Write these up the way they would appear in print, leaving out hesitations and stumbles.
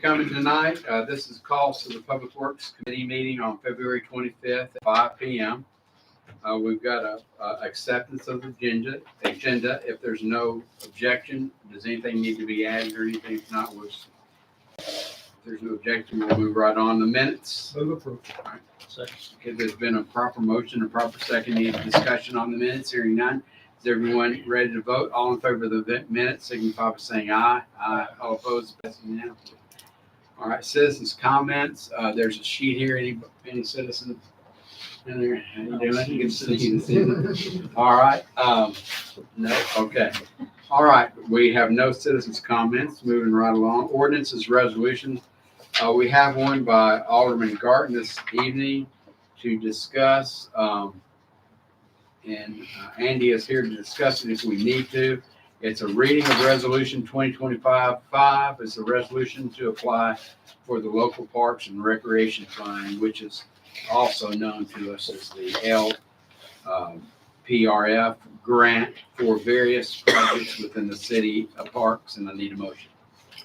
coming tonight. This is calls to the Public Works Committee meeting on February 25th at 5 p.m. We've got a acceptance of the agenda. If there's no objection, does anything need to be added or anything? If not, if there's no objection, we'll move right on the minutes. Move approved. All right. Second. Okay, there's been a proper motion, a proper second. Any discussion on the minutes? Hearing none. Is everyone ready to vote? All in favor of the minutes, signify by saying aye. Aye. All opposed, passing unanimously. All right, citizens' comments. There's a sheet here. Any citizens in there? How you doing? Good to see you. All right. No. Okay. All right. We have no citizens' comments. Moving right along. Ordinances, resolutions. We have one by Alderman Garton this evening to discuss. And Andy is here to discuss it if we need to. It's a reading of Resolution 2025-5. It's a resolution to apply for the Local Parks and Recreation Fund, which is also known to us as the LPRF grant for various projects within the city of Parks, and I need a motion.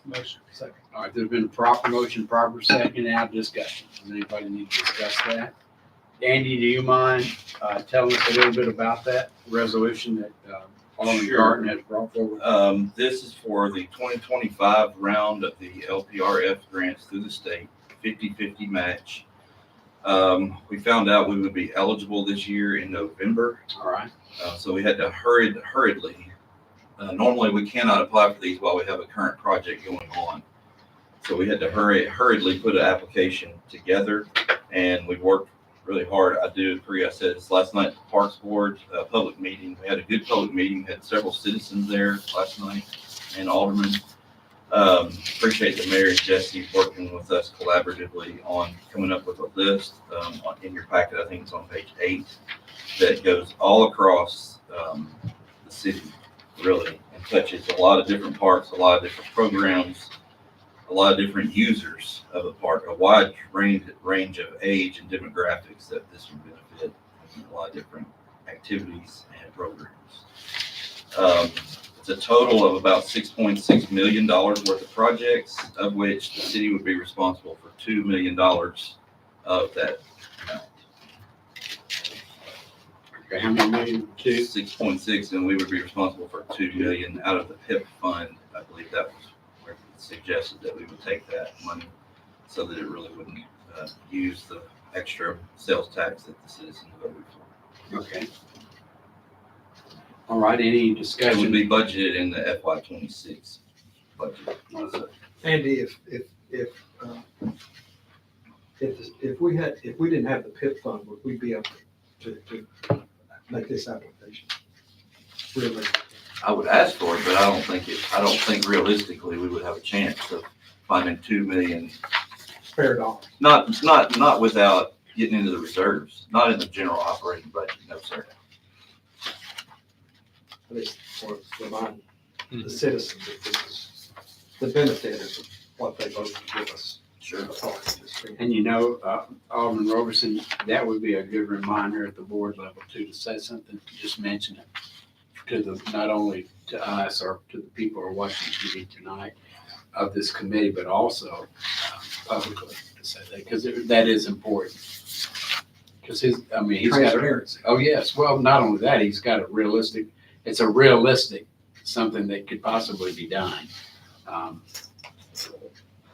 Motion. Second. All right, there's been a proper motion, proper second, now discussion. Does anybody need to discuss that? Andy, do you mind telling us a little bit about that resolution that Alderman Garton has brought forward? This is for the 2025 round of the LPRF grants through the state, 50-50 match. We found out we would be eligible this year in November. All right. So we had to hurriedly. Normally we cannot apply for these while we have a current project going on. So we had to hurriedly put an application together, and we worked really hard. I do agree. I said this last night at the Parks Board public meeting. We had a good public meeting. We had several citizens there last night and aldermen. Appreciate the mayor and Jesse working with us collaboratively on coming up with a list. In your packet, I think it's on page 8, that goes all across the city, really, and touches a lot of different parks, a lot of different programs, a lot of different users of the park, a wide range of age and demographics that this would benefit, a lot of different activities and programs. It's a total of about $6.6 million worth of projects, of which the city would be responsible for $2 million of that amount. Okay, how many million? 6.6, and we would be responsible for $2 million out of the PIP fund. I believe that was where it suggested that we would take that money so that it really wouldn't use the extra sales tax that the citizens voted for. Okay. All right, any It discussion? would be budgeted in the FY26 budget. Andy, if we didn't have the PIP fund, would we be able to make this application? Really? I would ask for it, but I don't think realistically we would have a chance of finding $2 million. Fair dollars. Not without getting into the reserves, not in the general operating budget, no sir. At least for remind the citizens that this is the benefit of what they voted to give us. Sure. And you know, Alderman Roberson, that would be a good reminder at the board level too, to say something, to just mention it to not only to us or to the people who are watching TV tonight of this committee, but also publicly to say that, because that is important. Because he's got Transparency. oh yes, well, not only that, he's got it's a realistic, something that could possibly be done.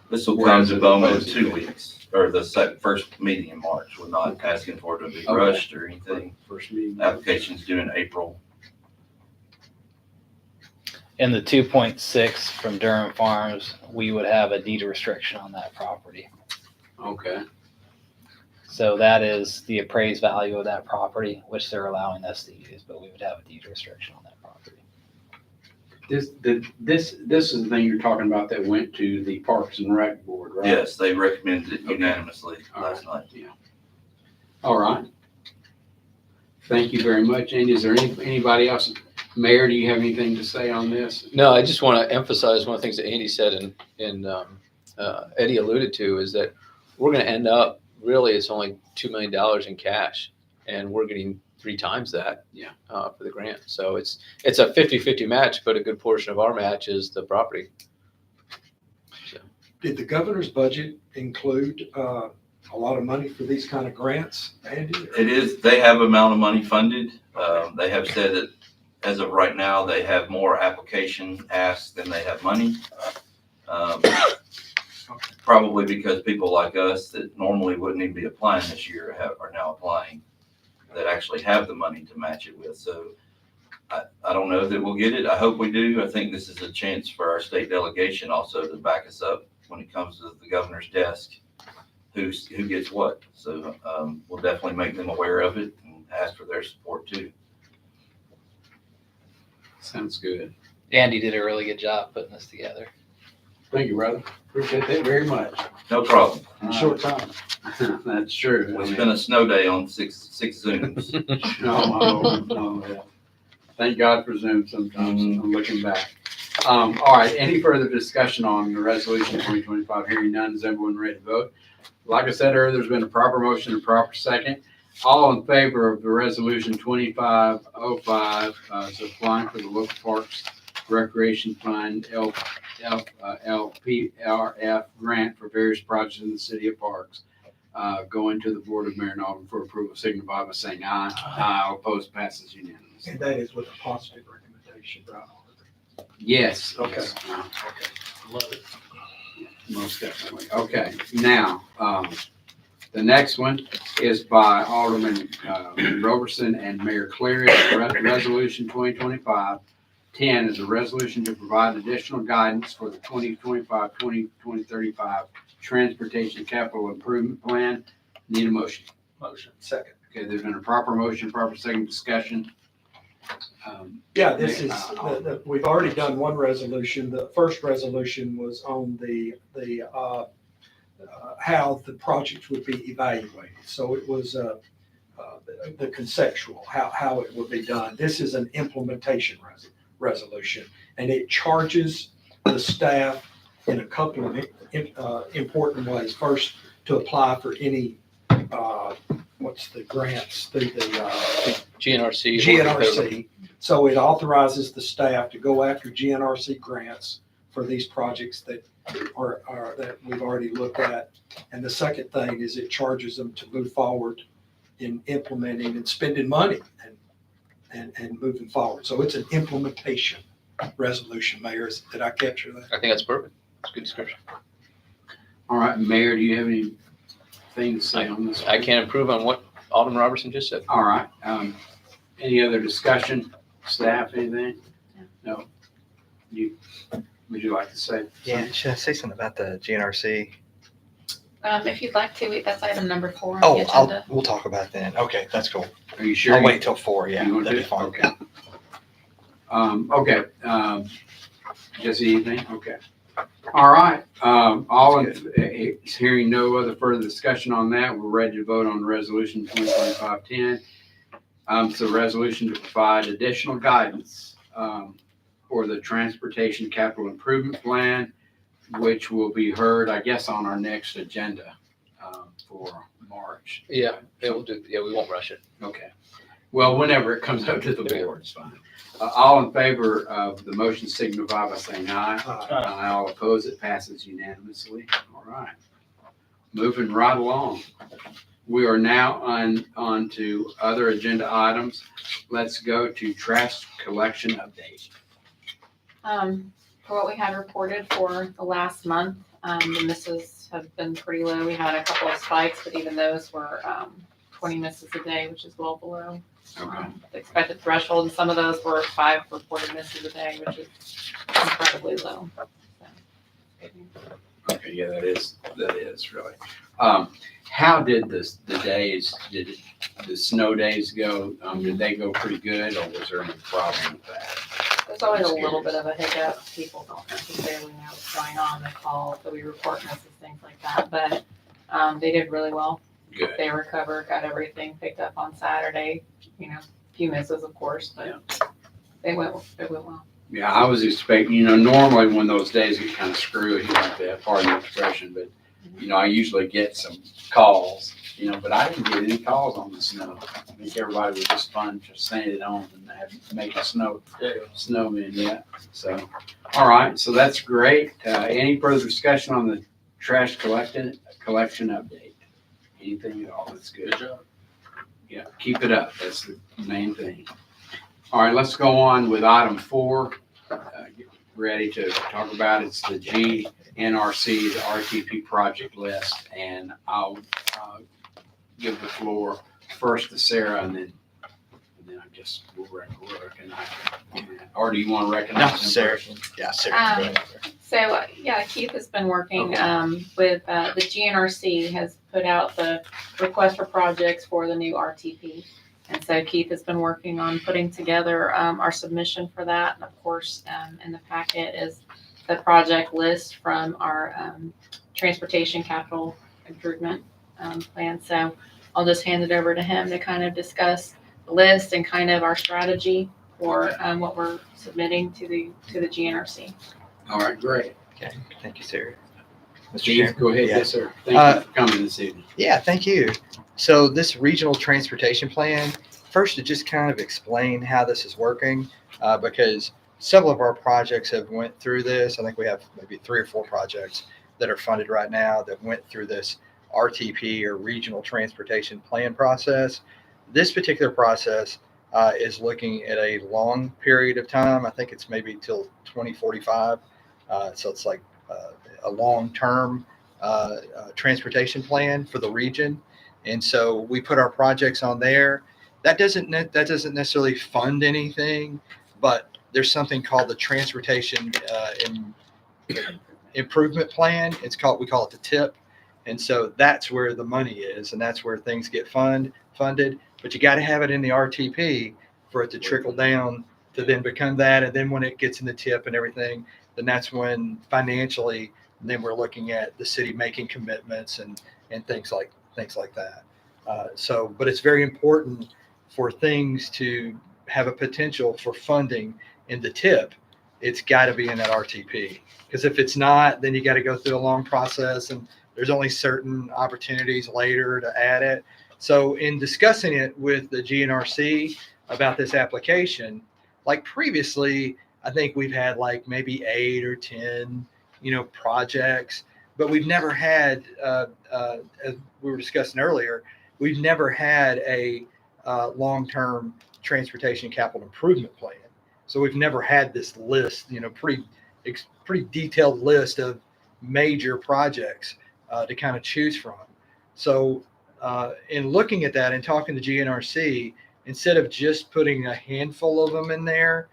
This will come to Bowman in 2 weeks, or the first meeting in March. We're not asking for it to be rushed or anything. First meeting. Application's due in April. And the 2.6 from Durham Farms, we would have a deed restriction on that property. Okay. So that is the appraised value of that property, which they're allowing us to use, but we would have a deed restriction on that property. This is the thing you're talking about that went to the Parks and Rec Board, right? Yes, they recommended it unanimously last night. Yeah. All right. Thank you very much, Andy. Is there anybody else? Mayor, do you have anything to say on this? No, I just want to emphasize one of the things that Andy said and Eddie alluded to is that we're going to end up, really, it's only $2 million in cash, and we're getting 3 times that for the grant. So it's a 50-50 match, but a good portion of our match is the property. So. Did the governor's budget include a lot of money for these kind of grants, Andy? It is, they have amount of money funded. They have said that as of right now, they have more application asks than they have money. Probably because people like us that normally wouldn't even be applying this year are now applying, that actually have the money to match it with. So I don't know that we'll get it. I hope we do. I think this is a chance for our state delegation also to back us up when it comes to the governor's desk, who gets what. So we'll definitely make them aware of it and ask for their support too. Sounds good. Andy did a really good job putting this together. Thank you, brother. Appreciate that very much. No problem. Short time. That's true. It's been a snow day on six Zooms. Yeah. Thank God for Zoom sometimes. I'm looking back. All right, any further discussion on the resolution 2025? Hearing none, is everyone ready to vote? Like I said earlier, there's been a proper motion and proper second. All in favor of the resolution 2505, so applying for the local parks recreation fund LPRF grant for various projects in the city of Parks, going to the Board of Mayor and Alderman for approval, signify by saying aye. Aye. All opposed, passes unanimously. And that is with a positive recommendation, right? Yes. Okay. Yes. Okay. Love it. Most definitely. Okay, now, the next one is by Alderman Roberson and Mayor Cleary. Resolution 2025-10 is a resolution to provide additional guidance for the 2025-2035 Transportation Capital Improvement Plan. Need a motion. Motion. Second. Okay, there's been a proper motion, proper second discussion. Yeah, this is, we've already done one resolution. The first resolution was on the how the project would be evaluated. So it was the conceptual, how it would be done. This is an implementation resolution, and it charges the staff in a couple of important ways. First, to apply for any, what's the grants, the GNRC. GNRC. So it authorizes the staff to go after GNRC grants for these projects that are that we've already looked at. And the second thing is it charges them to move forward in implementing and spending money and moving forward. So it's an implementation resolution, Mayor. Did I capture that? I think that's perfect. It's a good description. All right, Mayor, do you have anything to say on this? I can't improve on what Alderman Robertson just said. All right, any other discussion? Staff, anything? No? Would you like to say? Yeah, should I say something about the GNRC? If you'd like to, that's item number 4 on Oh, the agenda. we'll talk about that then. Okay, that's cool. Are you sure? I'll wait till 4, yeah, You want that'd be to? fine. Okay. Jesse, anything? Okay. All right, hearing no other further discussion on that, we're ready to vote on resolution 2025-10. So resolution to provide additional guidance for the Transportation Capital Improvement Plan, which will be heard, I guess, on our next agenda for March. Yeah, we won't rush it. Okay. Well, whenever it comes up to the board, it's fine. All in favor of the motion signify by saying aye. Aye. All opposed, it passes unanimously. All right. Moving right along. We are now on to other agenda items. Let's go to trash collection update. For what we had reported for the last month, the misses have been pretty low. We had a couple of spikes, but even those were 20 misses a day, which is well below Okay. the expected threshold. And some of those were 5 reported misses a day, which is incredibly low. So, good news. Okay, yeah, that is really. How did the snow days go? Did they go pretty good, or was there any problem with that? There's always a little bit of a hiccup. People don't necessarily know what's going on. They call, so we report misses, things like that. But they did really well. Good. They recovered, got everything picked up on Saturday. You know, a few misses, of course, but it went well. Yeah, I was expecting, normally when those days get kind of screwy like that, pardon the expression, but, I usually get some calls, but I didn't get any calls on the snow. I think everybody was just fun, just staying at home and making snowmen, yeah. So, all right, so that's great. Any further discussion on the trash collection update. Anything at all? That's good. Good job. Yeah, keep it up. That's the main thing. All right, let's go on with item 4. Get ready to talk about it's the GNRC, the RTP project list, and I'll give the floor first to Sarah, and then I guess we'll recognize. Or do you want to No, recognize them Sarah. first? Yeah, Sarah. go ahead. So, yeah, Keith has been working with the GNRC has put out the request for projects for the new RTP. And so Keith has been working on putting together our submission for that. And of course, in the packet is the project list from our transportation capital improvement plan. So I'll just hand it over to him to kind of discuss the list and kind of our strategy for what we're submitting to the GNRC. All right, great. Okay, thank you, Sarah. Mr. Keith, Chairman? go ahead. Yeah. Yes, sir. Thank you for coming this evening. Yeah, thank you. So this regional transportation plan, first to just kind of explain how this is working, because several of our projects have went through this. I think we have maybe 3 or 4 projects that are funded right now that went through this RTP or regional transportation plan process. This particular process is looking at a long period of time. I think it's maybe till 2045. So it's like a long-term transportation plan for the region. And so we put our projects on there. That doesn't necessarily fund anything, but there's something called the Transportation Improvement Plan. We call it the TIP. And so that's where the money is, and that's where things get funded. But you got to have it in the RTP for it to trickle down to then become that. And then when it gets in the TIP and everything, then that's when financially, then we're looking at the city making commitments and things like that. But it's very important for things to have a potential for funding in the TIP. It's got to be in that RTP, because if it's not, then you got to go through a long process, and there's only certain opportunities later to add it. So in discussing it with the GNRC about this application, like previously, I think we've had like maybe 8 or 10, projects, but we've never had, as we were discussing earlier, we've never had a long-term transportation capital improvement plan. So we've never had this list, pretty detailed list of major projects to kind of choose from. So in looking at that and talking to GNRC, instead of just putting a handful of them in there,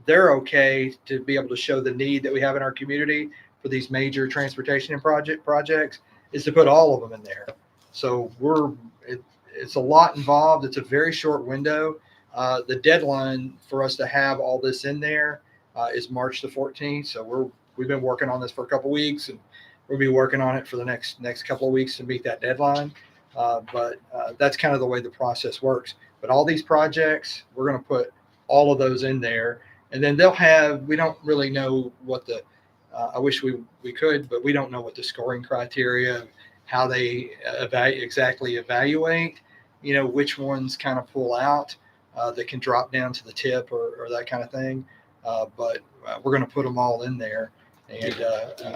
they're okay to be able to show the need that we have in our community for these major transportation and projects is to put all of them in there. So it's a lot involved. It's a very short window. The deadline for us to have all this in there is March the 14th. So we've been working on this for a couple of weeks, and we'll be working on it for the next couple of weeks to meet that deadline. But that's kind of the way the process works. But all these projects, we're going to put all of those in there, and then we don't really know what I wish we could, but we don't know what the scoring criteria, how they exactly evaluate, which ones kind of pull out that can drop down to the TIP or that kind of thing. But we're going to put them all in there. And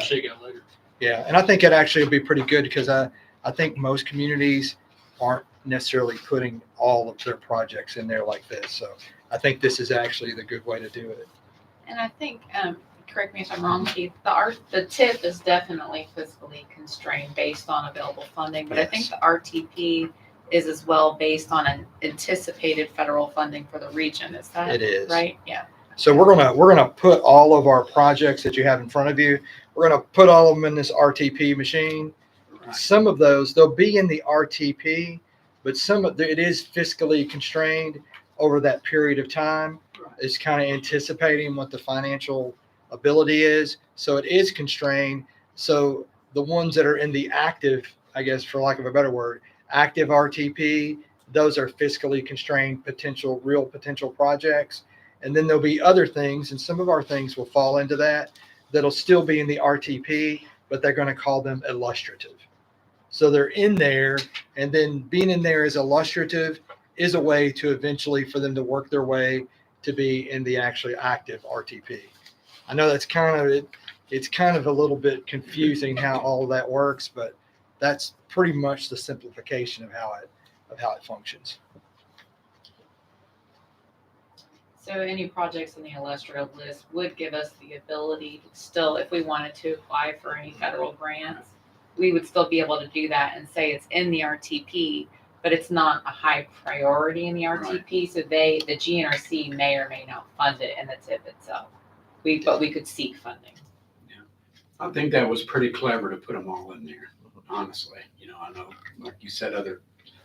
Shake out later. yeah, and I think it actually will be pretty good, because I think most communities aren't necessarily putting all of their projects in there like this. So I think this is actually the good way to do it. And I think, correct me if I'm wrong, Keith, the TIP is definitely fiscally constrained based on available funding, but I think the RTP is as well based on an anticipated federal funding for the region. Is that It is. right? Yeah. So we're gonna put all of our projects that you have in front of you. We're gonna put all of them in this RTP machine. Right. Some of those, they'll be in the RTP, but it is fiscally constrained over that period of time. Right. It's kind of anticipating what the financial ability is. So it is constrained. So the ones that are in the active, I guess, for lack of a better word, active RTP, those are fiscally constrained real potential projects. And then there'll be other things, and some of our things will fall into that'll still be in the RTP, but they're going to call them illustrative. So they're in there, and then being in there as illustrative is a way to eventually for them to work their way to be in the actually active RTP. I know that's kind of it's kind of a little bit confusing how all of that works, but that's pretty much the simplification of how it functions. So any projects in the illustrative list would give us the ability to still, if we wanted to apply for any federal grants, we would still be able to do that and say it's in the RTP, but it's not a high priority in the RTP. So the GNRC may or may not fund it in the TIP itself. But we could seek funding. I think that was pretty clever to put them all in there, honestly. I know, like you said, other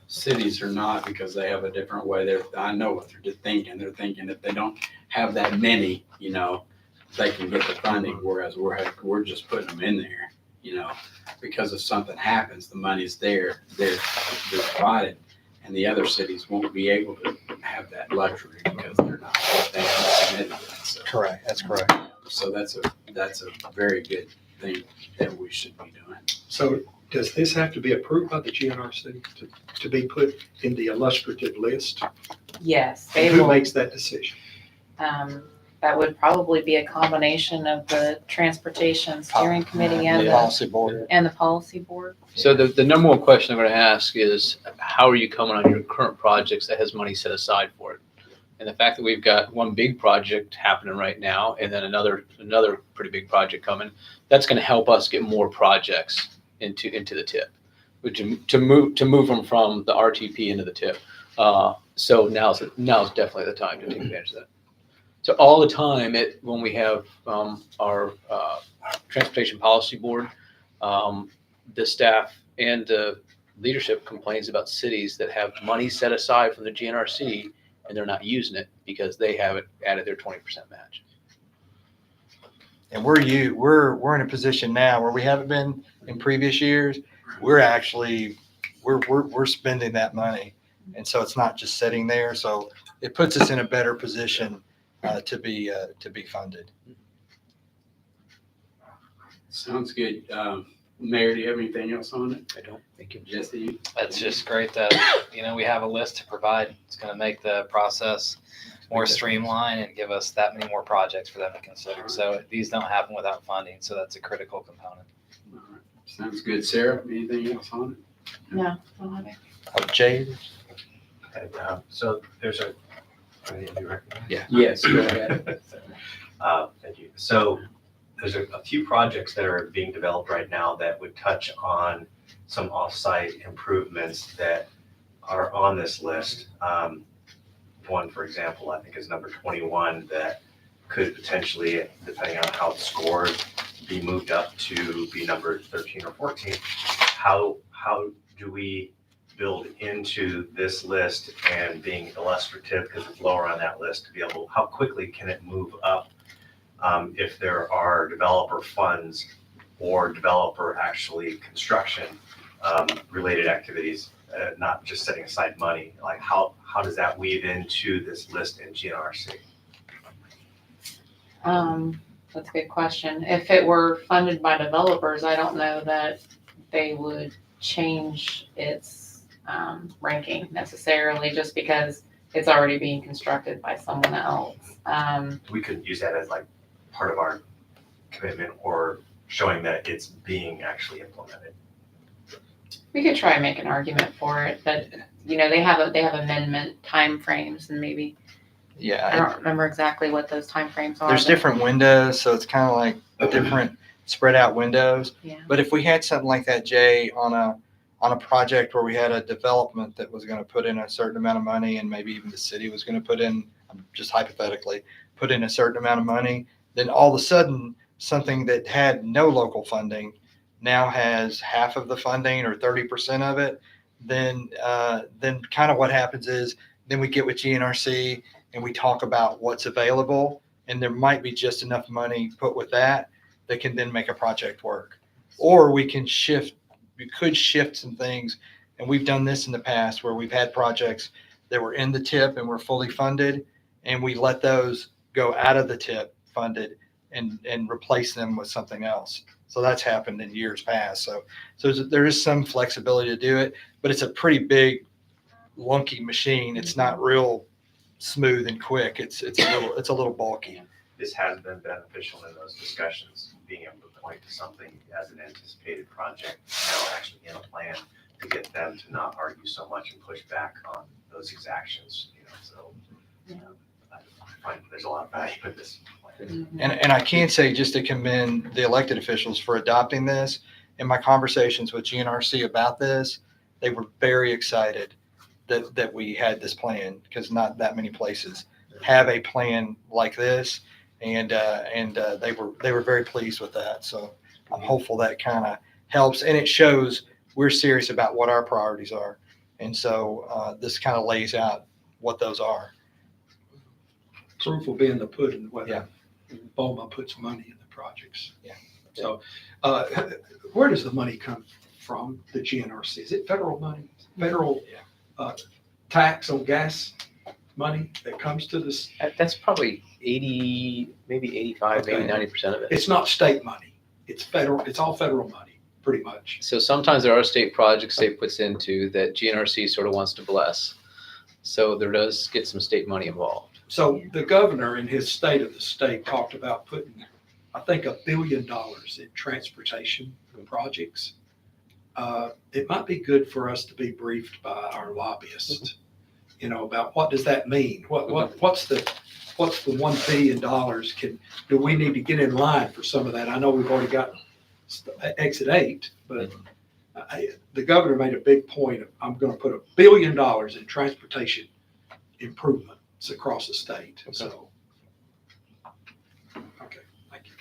cities are not because they have a different way. I know what they're thinking. They're thinking if they don't have that many, they can get the funding, whereas we're just putting them in there, because if something happens, the money's there, they're provided, and the other cities won't be able to have that luxury because they haven't submitted it. So, Correct. That's correct. so that's a very good thing that we should be doing. So does this have to be approved by the GNRC to be put in the illustrative list? Yes, And they who will. makes that decision? That would probably be a combination of the Transportation Steering Committee and The the policy board. policy board. So the number one question I'm going to ask is, how are you coming on your current projects that has money set aside for it? And the fact that we've got one big project happening right now, and then another pretty big project coming, that's going to help us get more projects into the TIP, to move them from the RTP into the TIP. So now's definitely the time to take advantage of that. So all the time, when we have our Transportation Policy Board, the staff and the leadership complains about cities that have money set aside from the GNRC and they're not using it because they haven't added their 20% match. And we're in a position now where we haven't been in previous years. We're spending that money, and so it's not just sitting there. So it puts us in a better position to be funded. Sounds good. Mayor, do you have anything else on it? I don't. Thank you. Jesse? It's just great that, we have a list to provide. It's going to make the process more streamlined and give us that many more projects for them to consider. So these don't happen without funding. So that's a critical component. All right. Sounds good. Sarah, anything else on it? No, I don't have it. Jade? And, so there's a, Yeah. Yes, go ahead. thank you. So there's a few projects that are being developed right now that would touch on some off-site improvements that are on this list. One, for example, I think is number 21 that could potentially, depending on how it's scored, be moved up to be number 13 or 14. How do we build into this list and being illustrative because it's lower on that list to be able, how quickly can it move up if there are developer funds or developer actually construction related activities, not just setting aside money? Like how does that weave into this list in GNRC? That's a good question. If it were funded by developers, I don't know that they would change its ranking necessarily just because it's already being constructed by someone else. We could use that as like part of our commitment or showing that it's being actually implemented. We could try and make an argument for it, but they have amendment timeframes and maybe, I Yeah, don't remember exactly what those timeframes are. there's but- different windows, so it's kind of like different spread out windows. Yeah. But if we had something like that, Jay, on a project where we had a development that was going to put in a certain amount of money, and maybe even the city was going to put in, just hypothetically, put in a certain amount of money, then all of a sudden something that had no local funding now has half of the funding or 30% of it. Then kind of what happens is then we get with GNRC and we talk about what's available, and there might be just enough money put with that can then make a project work. Or we could shift some things, and we've done this in the past where we've had projects that were in the TIP and were fully funded, and we let those go out of the TIP funded and replace them with something else. So that's happened in years past. So there is some flexibility to do it, but it's a pretty big, lunky machine. It's not real smooth and quick. It's a little bulky. this has been beneficial in those discussions, being able to point to something as an anticipated project, now actually in a plan to get them to not argue so much and push back on those exactions, so. I find there's a lot of value in this plan. And I can say, just to commend the elected officials for adopting this. In my conversations with GNRC about this, they were very excited that we had this plan, because not that many places have a plan like this. And they were very pleased with that. So I'm hopeful that kind of helps, and it shows we're serious about what our priorities are. And so this kind of lays out what those are. Proof will be in the pudding, whether Yeah. BOMA puts money in the projects. Yeah. So, where does the money come from, the GNRC? Is it federal money? Federal, tax on gas money that comes to this? That's probably 80, maybe 85, maybe Okay. 90% of it. It's not state money. It's federal, it's all federal money, pretty much. So sometimes there are state projects state puts into that GNRC sort of wants to bless. So there does get some state money involved. So the governor in his state of the state talked about putting, I think, $1 billion in transportation projects. It might be good for us to be briefed by our lobbyists, about what does that mean? What's the $1 billion? Do we need to get in line for some of that? I know we've already got Exit 8, but the governor made a big point of, I'm going to put $1 billion in transportation improvements across the state. So, okay, thank you.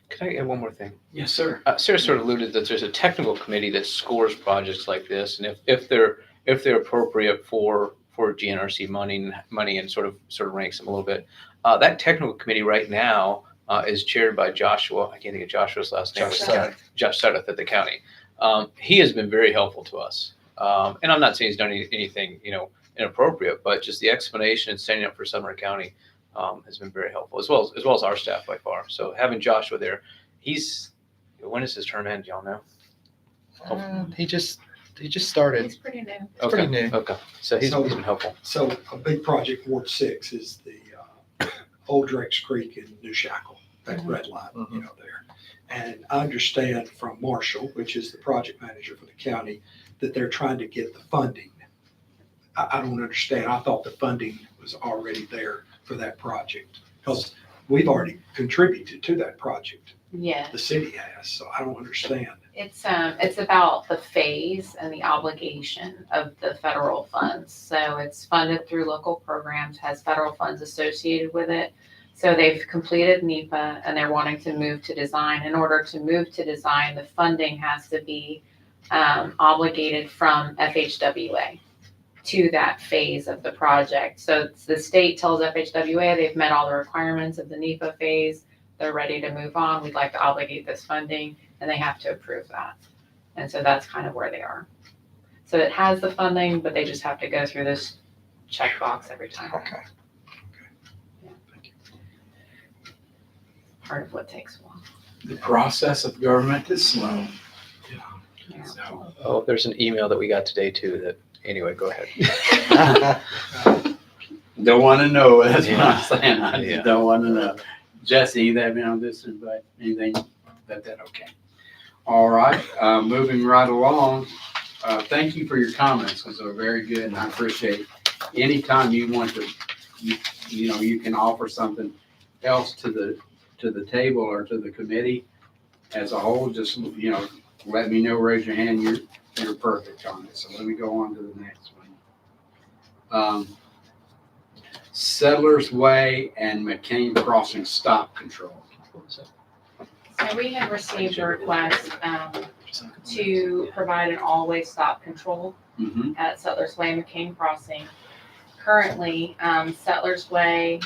Can I add one more thing? Yes, sir. Sarah sort of alluded that there's a technical committee that scores projects like this, and if they're appropriate for GNRC money and sort of ranks them a little bit. That technical committee right now is chaired by Joshua. I can't think of Joshua's last name. Josh Sudduth. Josh Sudduth at the county. He has been very helpful to us, and I'm not saying he's done anything inappropriate, but just the explanation and standing up for Sumner County has been very helpful, as well as our staff by far. So having Joshua there, when does his term end? Do y'all know? He just started. It's pretty new. It's pretty new. Okay. So he's been helpful. So a big project, Ward 6, is the Old Drex Creek in New Shackle, that red line, there. And I understand from Marshall, which is the project manager for the county, that they're trying to get the funding. I don't understand. I thought the funding was already there for that project, because we've already contributed to that project. Yeah, The city has, so I don't understand. it's about the phase and the obligation of the federal funds. So it's funded through local programs, has federal funds associated with it. So they've completed NEPA and they're wanting to move to design. In order to move to design, the funding has to be obligated from FHWA to that phase of the project. So the state tells FHWA they've met all the requirements of the NEPA phase. They're ready to move on. We'd like to obligate this funding, and they have to approve that. And so that's kind of where they are. So it has the funding, but they just have to go through this checkbox every time. Okay. Part of what takes a while. The process of government is slow. Yeah. So, Oh, there's an email that we got today too that, anyway, go ahead. don't want to know, that's what I'm saying. I Yeah. just don't want to know. Jesse, you have on this, but anything, that okay. All right, moving right along. Thank you for your comments, because they're very good, and I appreciate anytime you want to, you can offer something else to the table or to the committee as a whole. Just, let me know, raise your hand. You're perfect on it. So let me go on to the next one. Settlers Way and McCain Crossing stop control. So we had received a request to provide an all-way stop control Mm-hmm. at Settlers Way and McCain Crossing. Currently, Settlers Way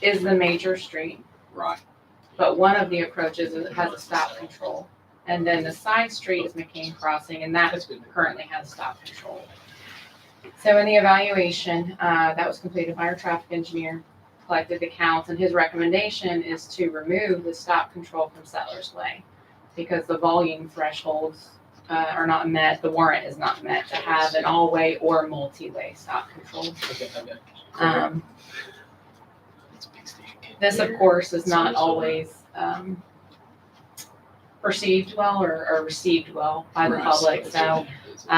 is the major street, Right. but one of the approaches has a stop control. And then the side street is McCain Crossing, and that currently has stop control. So in the evaluation that was completed by our traffic engineer, collected the counts, and his recommendation is to remove the stop control from Settlers Way because the volume thresholds are not met, the warrant is not met to have an all-way or multi-way stop control. This, of course, is not always perceived well or received well by the Right. public. So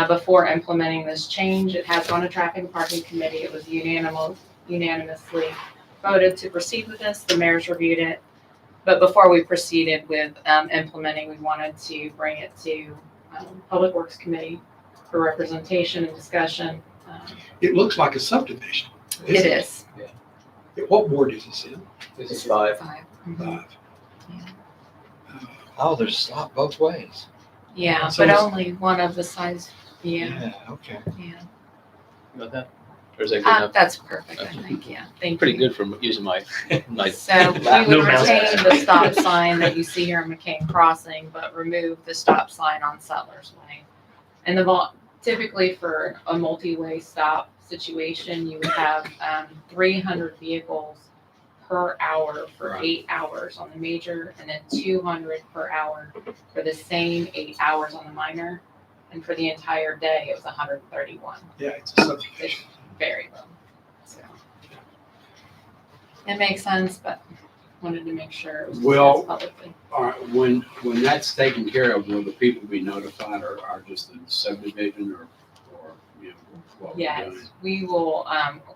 before implementing this change, it has gone to Traffic and Parking Committee. It was unanimously voted to proceed with this. The mayor's reviewed it. But before we proceeded with implementing, we wanted to bring it to Public Works Committee for representation and discussion. It looks like a subdivision. It is. What ward is this in? This is 5. 5. 5. Oh, there's a stop both ways. Yeah, So but it's- only one of the sides. Yeah, Okay. yeah. About that? Or is that good enough? That's perfect, I think, yeah. Thank you. Pretty good for using my So we No would mouse. retain the stop sign that you see here in McCain Crossing, but remove the stop sign on Settlers Way. And typically for a multi-way stop situation, you would have 300 vehicles per hour for Right. 8 hours on the major, and then 200 per hour for the same 8 hours on the minor. And for the entire day, it was 131. Yeah, it's a subdivision. Very low. So it makes sense, but wanted to make sure it was Well, discussed publicly. All right, when that's taken care of, will the people be notified or just the subdivision or, you know, what we're Yes, doing? we will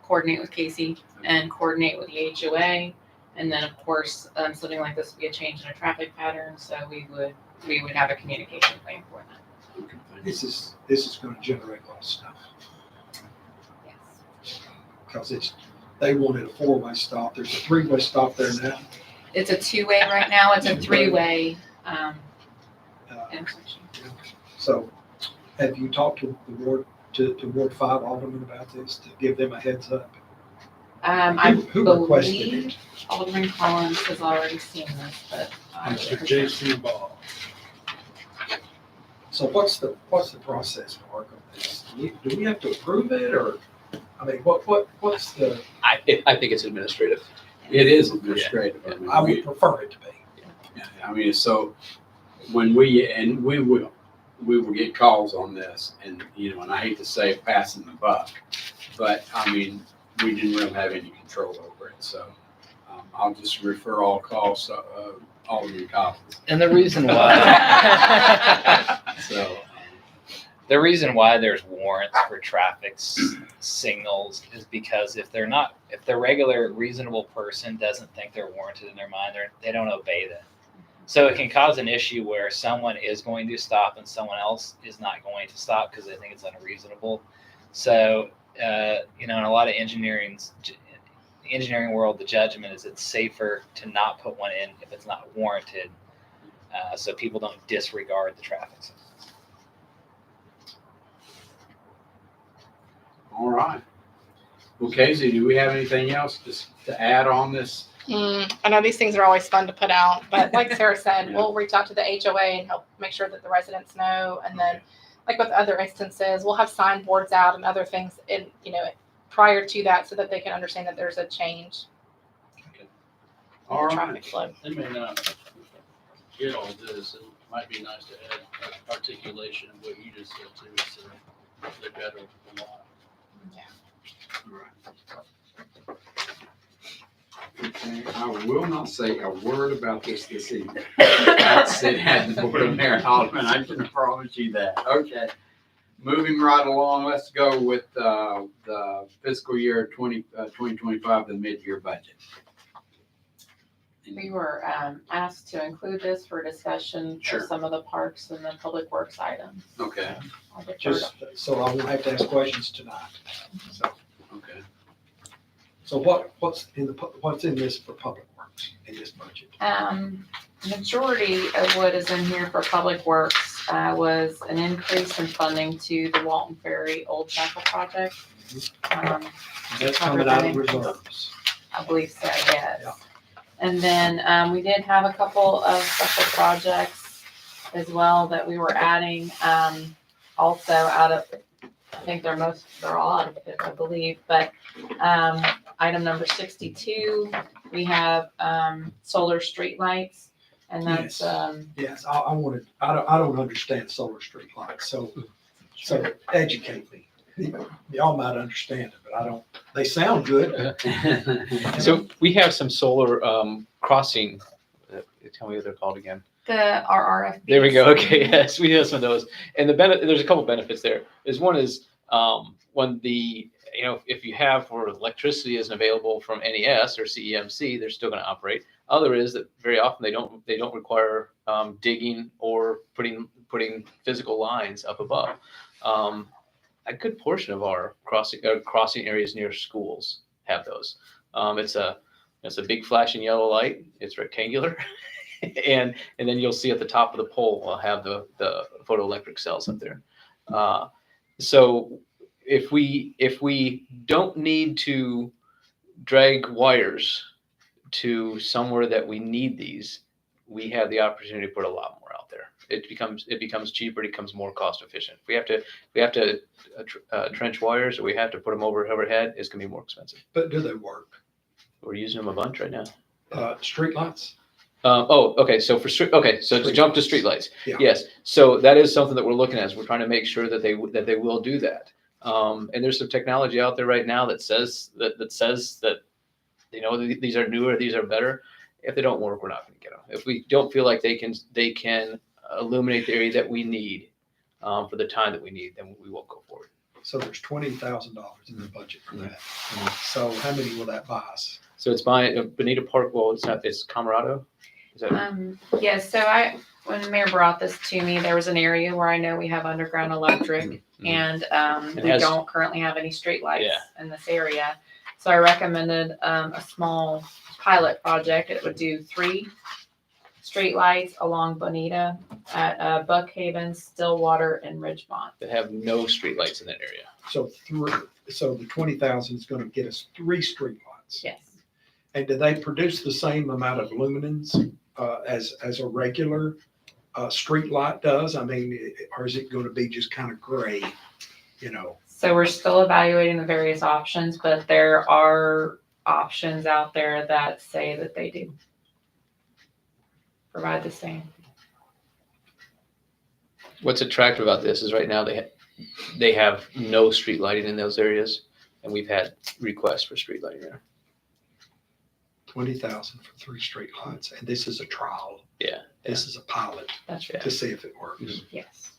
coordinate with Casey and coordinate with the HOA. And then, of course, something like this would be a change in a traffic pattern, so we would have a communication plan for that. Okay, thank you. This is gonna generate a lot of stuff, Yes. because they wanted a 4-way stop. There's a 3-way stop there now. It's a 2-way right now. It's a 3-way Uh, intersection. So have you talked to the ward, to Ward 5 Alderman about this, to give them a heads up? I Who requested believe it? Alderman Collins has already seen this, but. Mr. J.C. Ball. So what's the process for work on this? Do we have to approve it, or, I mean, what's the, I think it's administrative. It is administrative. I would prefer it to be. Yeah, I mean, so when we will get calls on this and, you know, and I hate to say passing the buck, but I mean, we didn't really have any control over it. So I'll just refer all calls to Alderman Collins. And the reason why, So, the reason why there's warrants for traffic signals is because if the regular reasonable person doesn't think they're warranted in their mind, they don't obey them. So it can cause an issue where someone is going to stop and someone else is not going to stop because they think it's unreasonable. So, in a lot of engineering world, the judgment is it's safer to not put one in if it's not warranted, so people don't disregard the traffic signals. all right. Well, Casey, do we have anything else just to add on this? I know these things are always fun to put out, but like Sarah said, Yeah. we'll reach out to the HOA and help make sure that the residents know. And then, like with other instances, we'll have signboards out and other things in, prior to that, so that they can understand that there's a change in All the right. traffic flow. They may not get all this. It might be nice to add articulation of what you just said too, so they better a lot. Okay, I will not say a word about this evening. That's it, at the Board of Mayor and Alderman, I can promise you that. Okay. Moving right along, let's go with the fiscal year 2025, the mid-year budget. We were asked to include this for discussion Sure. of some of the parks and the public works items. Okay, I'll defer Just so I won't have to ask questions tonight. okay. So what's in this for public works in this budget? Majority of what is in here for public works was an increase in funding to the Walton Ferry Old Chapel project. That's coming out of reserves. I believe so, yes. Yeah. And then we did have a couple of special projects as well that we were adding, also out of, I think they're all out of it, I believe, but item number 62, we have solar streetlights, and that's Yes, I don't understand solar street lights, so educate me. Y'all might understand it, but I don't. They sound good. So we have some solar crossing. Tell me what they're called again. The RRFB. There we go. Okay, yes, we have some of those. And there's a couple benefits there. One is when if you have where electricity isn't available from NES or CEMC, they're still going to operate. Other is that very often they don't require digging or putting physical lines up above. A good portion of our crossing areas near schools have those. It's a big flashing yellow light. It's rectangular. And then you'll see at the top of the pole, we'll have the photoelectric cells up there. So if we don't need to drag wires to somewhere that we need these, we have the opportunity to put a lot more out there. It becomes cheaper. It becomes more cost efficient. If we have to trench wires or we have to put them overhead, it's gonna be more expensive. But do they work? We're using them a bunch right now. Street lights? Okay. So to jump to streetlights. Yeah. Yes. So that is something that we're looking at. We're trying to make sure that they will do that. And there's some technology out there right now that says that these are newer, these are better. If they don't work, we're not going to get them. If we don't feel like they can illuminate the area that we need for the time that we need, then we won't go forward. So there's $20,000 in the budget for that. So how many will that buy us? So it's by Bonita Park. Well, it's Camarado. Is that Yes, so when the mayor brought this to me, there was an area where I know we have underground electric and we don't currently have any streetlights in this area. So I recommended a small pilot project. It would do 3 streetlights along Bonita at Buckhaven, Stillwater, and Ridgemont. that have no streetlights in that area? So the 20,000 is going to get us 3 street lights. Yes. And do they produce the same amount of luminance as a regular street light does? I mean, or is it going to be just kind of gray, So we're still evaluating the various options, but there are options out there that say that they do provide the same. What's attractive about this is right now they have no street lighting in those areas, and we've had requests for street lighting there. 20,000 for 3 street lights, and this is a trial. Yeah. This is a pilot That's to see if it works. Yes.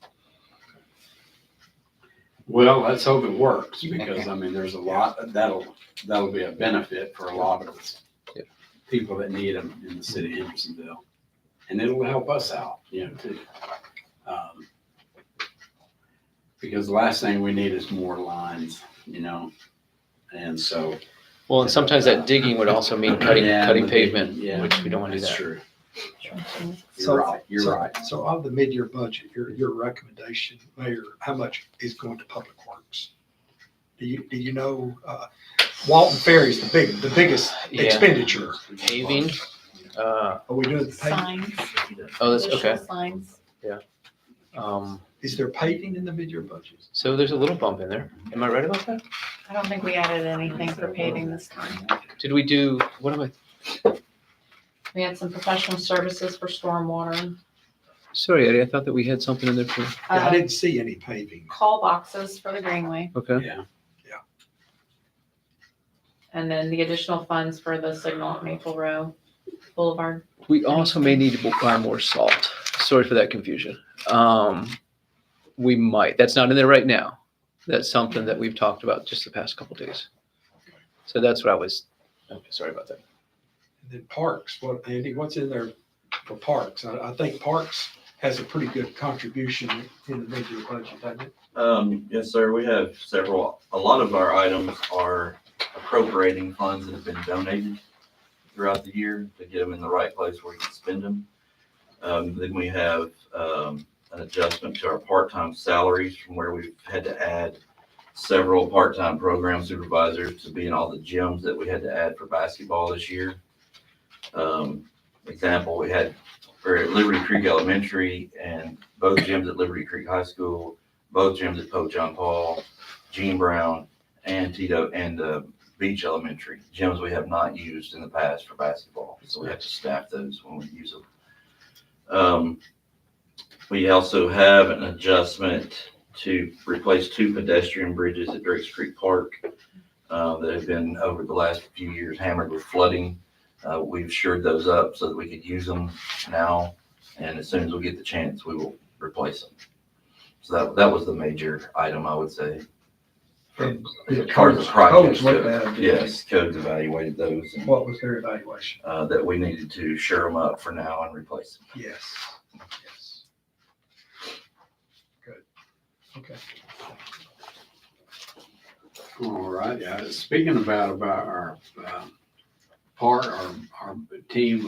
Well, let's hope it works because there's a lot that'll be a benefit for a lot of people that need them in the city of Hendersonville, and it'll help us out, too. Because the last thing we need is more lines, and so. Well, and sometimes that digging would also mean cutting pavement, Yeah, which we don't want to do that's that. true. So- You're right. So of the mid-year budget, your recommendation, Mayor, how much is going to Public Works? Do you know, Walton Ferry is the biggest Yeah. expenditure. Paving. Are we doing the paving? Signs. Oh, that's Additional okay. Signs. Is there paving in the mid-year budget? So there's a little bump in there. Am I right about that? I don't think we added anything for paving this time. Did we do, what am I, We had some professional services for stormwater, sorry, Eddie, I thought that we had something in there too. Yeah, I didn't see any paving. call boxes for the Greenway, Okay. Yeah. and then the additional funds for the signal at Maple Row Boulevard. We also may need to buy more salt. Sorry for that confusion. We might. That's not in there right now. That's something that we've talked about just the past couple days. So that's what I was, okay, sorry about that. And then parks, Andy, what's in there for parks? I think parks has a pretty good contribution in the mid-year budget, doesn't it? Yes, sir. We have a lot of our items are appropriating funds that have been donated throughout the year to get them in the right place where we can spend them. Then we have an adjustment to our part-time salaries from where we've had to add several part-time program supervisors to be in all the gyms that we had to add for basketball this year. Example, we had for Liberty Creek Elementary and both gyms at Liberty Creek High School, both gyms at Pope John Paul, Gene Brown, and Tito and Beach Elementary, gyms we have not used in the past for basketball. So we have to staff those when we use them. We also have an adjustment to replace 2 pedestrian bridges at Drakes Creek Park that have been over the last few years hammered with flooding. We've shored those up so that we could use them now, and as soon as we get the chance, we will replace them. So that was the major item, I would say. And As the far as the projects looked go, at them. yes, codes evaluated those, and, What was their evaluation? that we needed to shore them up for now and replace them. Yes. Yes. Good. Okay. All right, yeah, speaking about our our team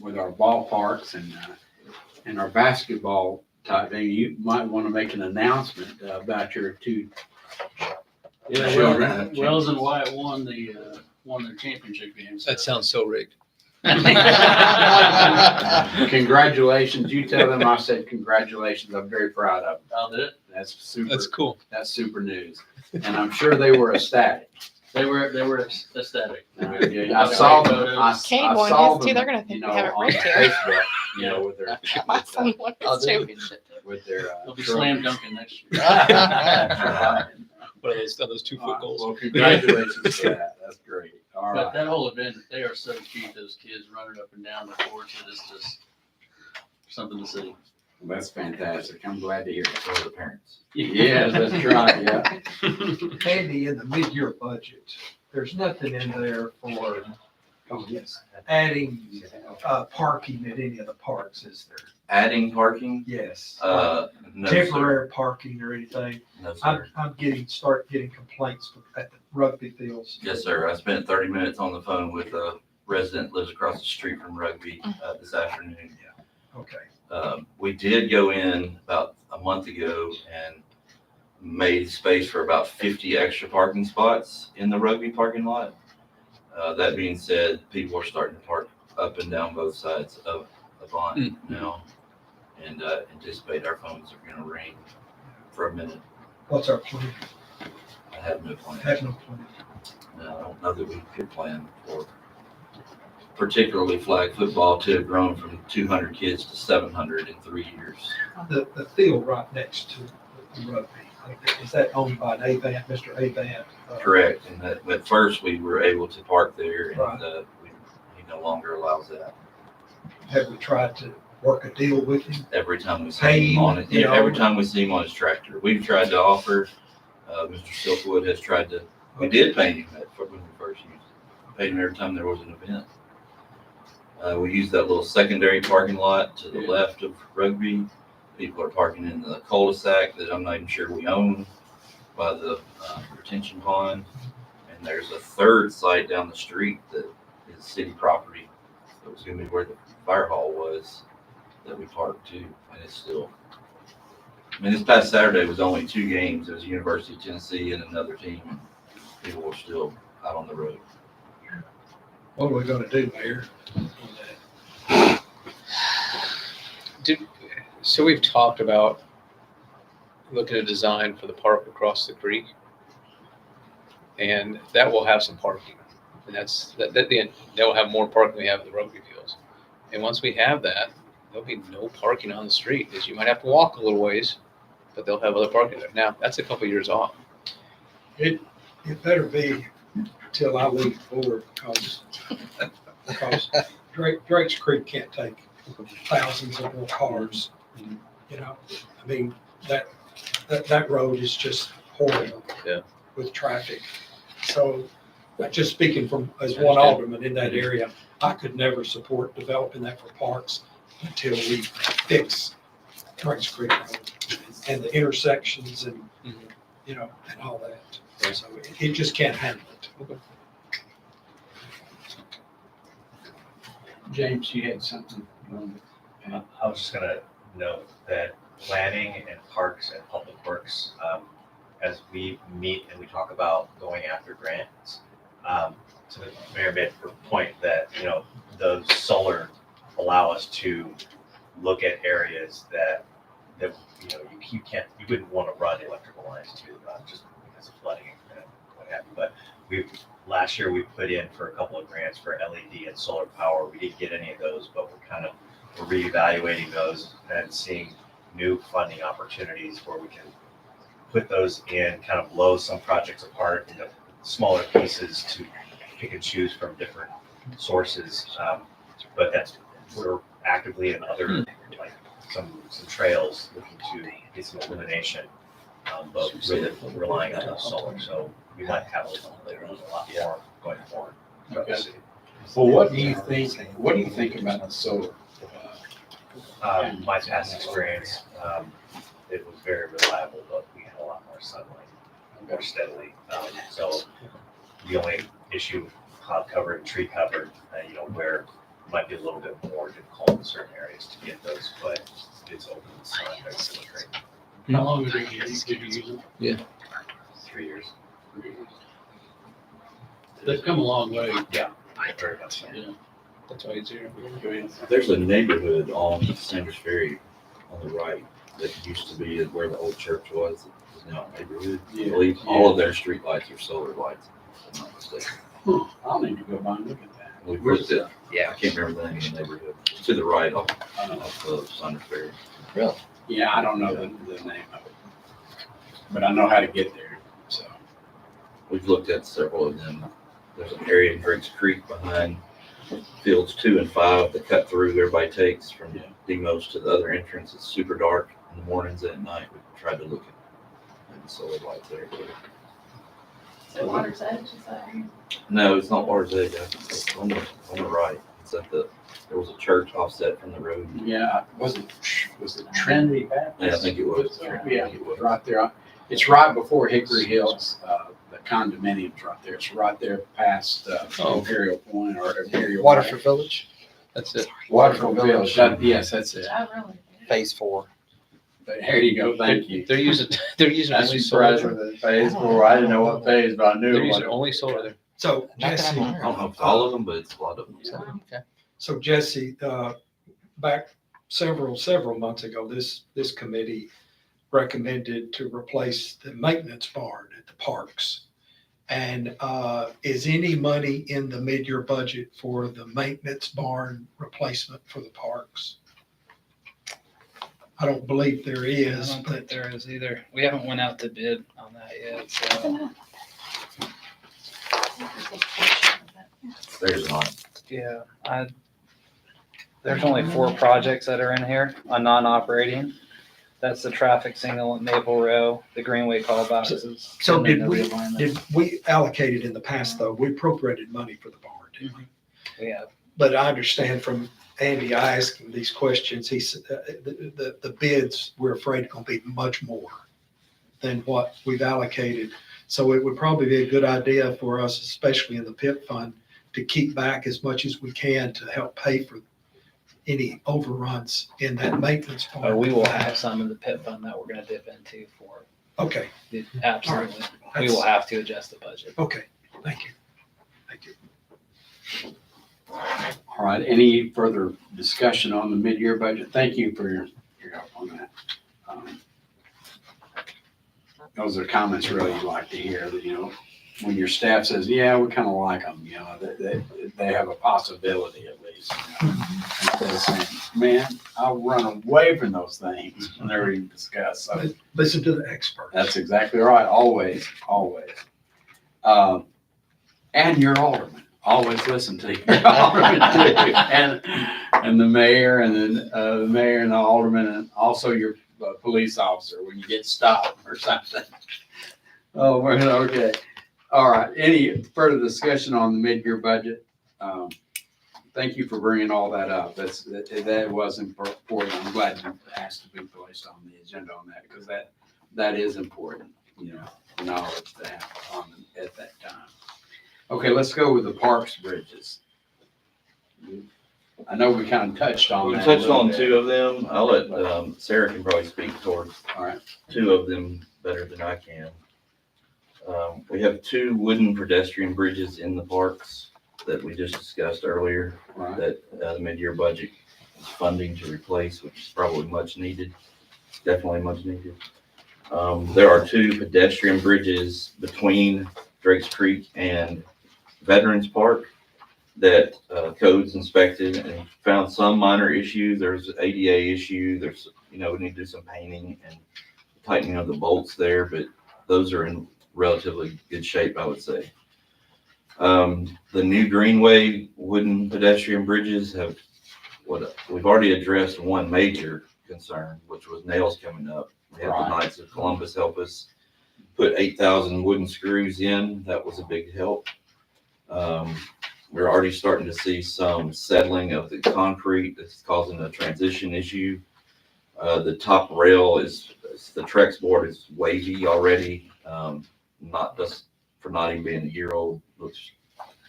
with our ballparks and our basketball type thing, you might want to make an announcement about your 2 Yeah, children. Wells and Wyatt won their championship games. That sounds so rigged. Congratulations. You tell them I said congratulations. I'm very proud of them. I'll do it. That's super. That's cool. That's super news. And I'm sure they were ecstatic. They were ecstatic. I saw them. I Cade won saw his too. them, They're gonna think you we know, have it on rigged here. Facebook, you know, with their My son won I'll his do it. championship. with their. They'll be slam dunking next year. What are those 2-foot goals? Well, congratulations to that. That's great. All But right. that whole event, they are so cute, those kids running up and down the courts. It is just something to see. Well, that's fantastic. I'm glad to hear it. For the parents. Yes, that's right. Yeah. Andy, in the mid-year budget, there's nothing in there for Oh, yes. adding parking at any of the parks, is there? Adding parking, Yes. no, sir. Temporary parking or anything? No, I'm sir. start getting complaints at the rugby fields. Yes, sir. I spent 30 minutes on the phone with a resident that lives across the street from Rugby this afternoon. Okay. We did go in about a month ago and made space for about 50 extra parking spots in the Rugby parking lot. That being said, people are starting to park up and down both sides of Avant now, and anticipate our phones are going to ring for a minute. What's our plan? I have no plan. Have no plan. No, I don't know that we could plan for particularly flag football to have grown from 200 kids to 700 in 3 years. The field right next to the rugby, is that owned by an Avant, Mr. Avant? Correct. And at first we were able to park there, and Right. he no longer allows that. Have we tried to work a deal with him? Every time we see Pay him him, on it, you know. every time we see him on his tractor, we've tried to offer. Mr. Silkwood has tried to. We did pay him when we first used it. Paid him every time there was an event. We use that little secondary parking lot to the left of Rugby. People are parking in the cul-de-sac that I'm not even sure we own by the retention pond. And there's a third site down the street that is city property. It was going to be where the fire hall was that we parked to, and it's still. I mean, this past Saturday was only 2 games. It was University of Tennessee and another team. And people were still out on the road. What are we gonna do, Mayor? So we've talked about looking at design for the park across the creek. And that will have some parking. And that will have more parking than we have at the rugby fields. And once we have that, there'll be no parking on the street, because you might have to walk a little ways, but they'll have other parking there. Now, that's a couple years off. It better be till I leave the board, because Drake's Creek can't take thousands of more cars. You know, I mean, that road is just horrible. Yeah. With traffic. So, just speaking as one alderman in that area, I could never support developing that for parks until we fix Drake's Creek Road and the intersections and, you know, and all that. Yeah. So it just can't handle it. Okay. James, you had something? I was just gonna note that planning and parks and public works, as we meet and we talk about going after grants, to the mayor made the point that, you know, those solar allow us to look at areas that you know, you wouldn't want to run electrical lines to, just because of flooding and what have you. But last year we put in for a couple of grants for LED and solar power. We didn't get any of those, but we're reevaluating those and seeing new funding opportunities where we can put those in, kind of blow some projects apart into smaller pieces to pick and choose from different sources. But we're actively in other, like some trails looking to get some illumination, but really relying on solar. So we might have a lot more going forward. Okay. Well, what do you think about the solar? My past experience, it was very reliable, but we had a lot more sunlight more steadily. So the only issue, cloud covered and tree covered, where it might be a little bit more difficult in certain areas to get those, but it's open sun. It's great. How long did you use it? 3 years. They've come a long way. Very much so. Yeah. That's why it's here. There's a neighborhood on Sanders Ferry on the right that used to be where the old church was. It's now a neighborhood. I believe all of their street lights are solar lights, if I'm not mistaken. I'll need to go by and look at that. We put it, Yeah. I can't remember the name of the neighborhood. It's to the right off of Sanders Ferry. Yeah, I don't know the name of it, but I know how to get there, so. We've looked at several of them. There's an area in Griggs Creek behind fields 2 and 5 that cut through. Everybody takes from Demos to the other entrance. It's super dark in the mornings and at night. We tried to look at the solar lights there too. So Water's Edge, is that? No, it's not Water's Edge. It's on the right. It's at there was a church offset from the road. Yeah, was it Trinity Baptist? Yeah, I think it was. Yeah, it was right there. It's right before Hickory Hills, the condominium's right there. It's right there past Imperial Point or Imperial. Waterford Village, That's it. Waterford Village. Yes, that's it. Oh, really? Phase 4. There you go. Thank you. They're using I'm only surprised solar. with the phase 4. I didn't know what phase, but I knew They're it using was. only solar there. So I Jesse, don't know if it's all of them, but it's a lot of them. So Jesse, back several months ago, this committee recommended to replace the maintenance barn at the parks. And is any money in the mid-year budget for the maintenance barn replacement for the parks? I don't believe there I is, don't but think there is either. We haven't went out to bid on that yet, so. There's not. Yeah, there's only 4 projects that are in here on non-operating. That's the traffic signal at Maple Row, the Greenway callbacks. so and then did the we, realignment. did we allocated in the past though, we appropriated money for the barn, didn't we? We have, But I understand from Andy, I asked him these questions, he said, the bids, we're afraid are gonna be much more than what we've allocated. So it would probably be a good idea for us, especially in the PIP fund, to keep back as much as we can to help pay for any overruns in that maintenance fund. we will have some in the PIP fund that we're gonna dip into for, Okay, absolutely. We will have to adjust the budget. okay, thank you. Thank you. All right, any further discussion on the mid-year budget? Thank you for your help on that. Those are comments really you like to hear, that, when your staff says, yeah, we kind of like them, they have a possibility at least. Instead of saying, man, I'll run away from those things when they're even discussed. So Listen to the experts. that's exactly right, always. And your alderman, always listen to your alderman too. And the mayor and then the mayor and the alderman and also your police officer when you get stopped or something. Oh, okay. All right. Any further discussion on the mid-year budget? Thank you for bringing all that up. That was important. I'm glad you asked to be placed on the agenda on that because that is important, knowledge to have at that time. Okay, let's go with the parks bridges. I know we kind of touched on We that. touched on 2 of them. I'll let Sarah can probably speak towards All right. 2 of them better than I can. We have 2 wooden pedestrian bridges in the parks that we just discussed earlier All right. that the mid-year budget is funding to replace, which is probably much needed, definitely much needed. There are 2 pedestrian bridges between Drake's Creek and Veterans Park that codes inspected and found some minor issues. There's ADA issue. There's, we need to do some painting and tightening of the bolts there, but those are in relatively good shape, I would say. The new Greenway wooden pedestrian bridges we've already addressed one major concern, which was nails coming up. We had the Knights of Columbus help us put 8,000 wooden screws in. That was a big help. We're already starting to see some settling of the concrete that's causing a transition issue. The top rail the Trex board is wavy already. Not just for not even being a year old, looks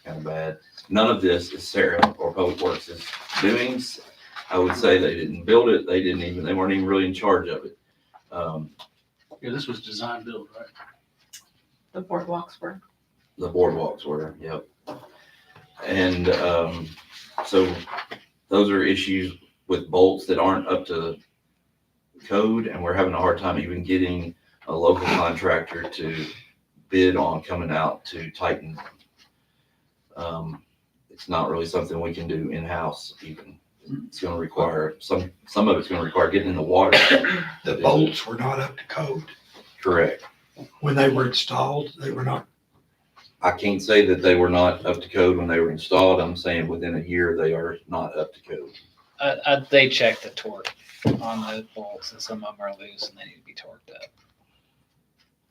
kind of bad. None of this is Sarah or Public Works' doings. I would say they didn't build it. They weren't even really in charge of it. Yeah, this was design build, right? The boardwalks were. The boardwalks were, yep. And so those are issues with bolts that aren't up to code, and we're having a hard time even getting a local contractor to bid on coming out to tighten. It's not really something we can do in-house even. It's going to require, some of it's going to require getting in the water. The bolts were not up to code. Correct. When they were installed, they were not. I can't say that they were not up to code when they were installed. I'm saying within a year, they are not up to code. They check the torque on the bolts, and some of them are loose and they need to be torqued up.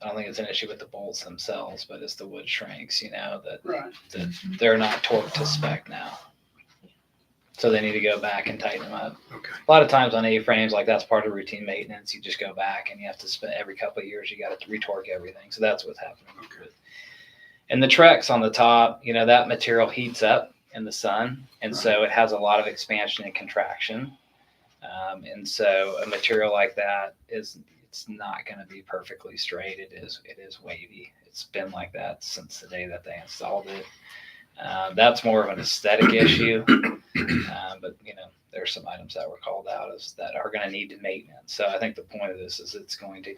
I don't think it's an issue with the bolts themselves, but it's the wood shrinks, that they're not torqued to spec now. So they need to go back and tighten them up. Okay. A lot of times on A-frames, like that's part of routine maintenance. You just go back and you have to spend every couple of years, you got to retorque everything. So that's what's happening. Okay. And the Trex on the top, that material heats up in the sun. And so it has a lot of expansion and contraction. And so a material like that it's not going to be perfectly straight. It is wavy. It's been like that since the day that they installed it. That's more of an aesthetic issue. But there's some items that were called out that are going to need maintenance. So I think the point of this is it's going to,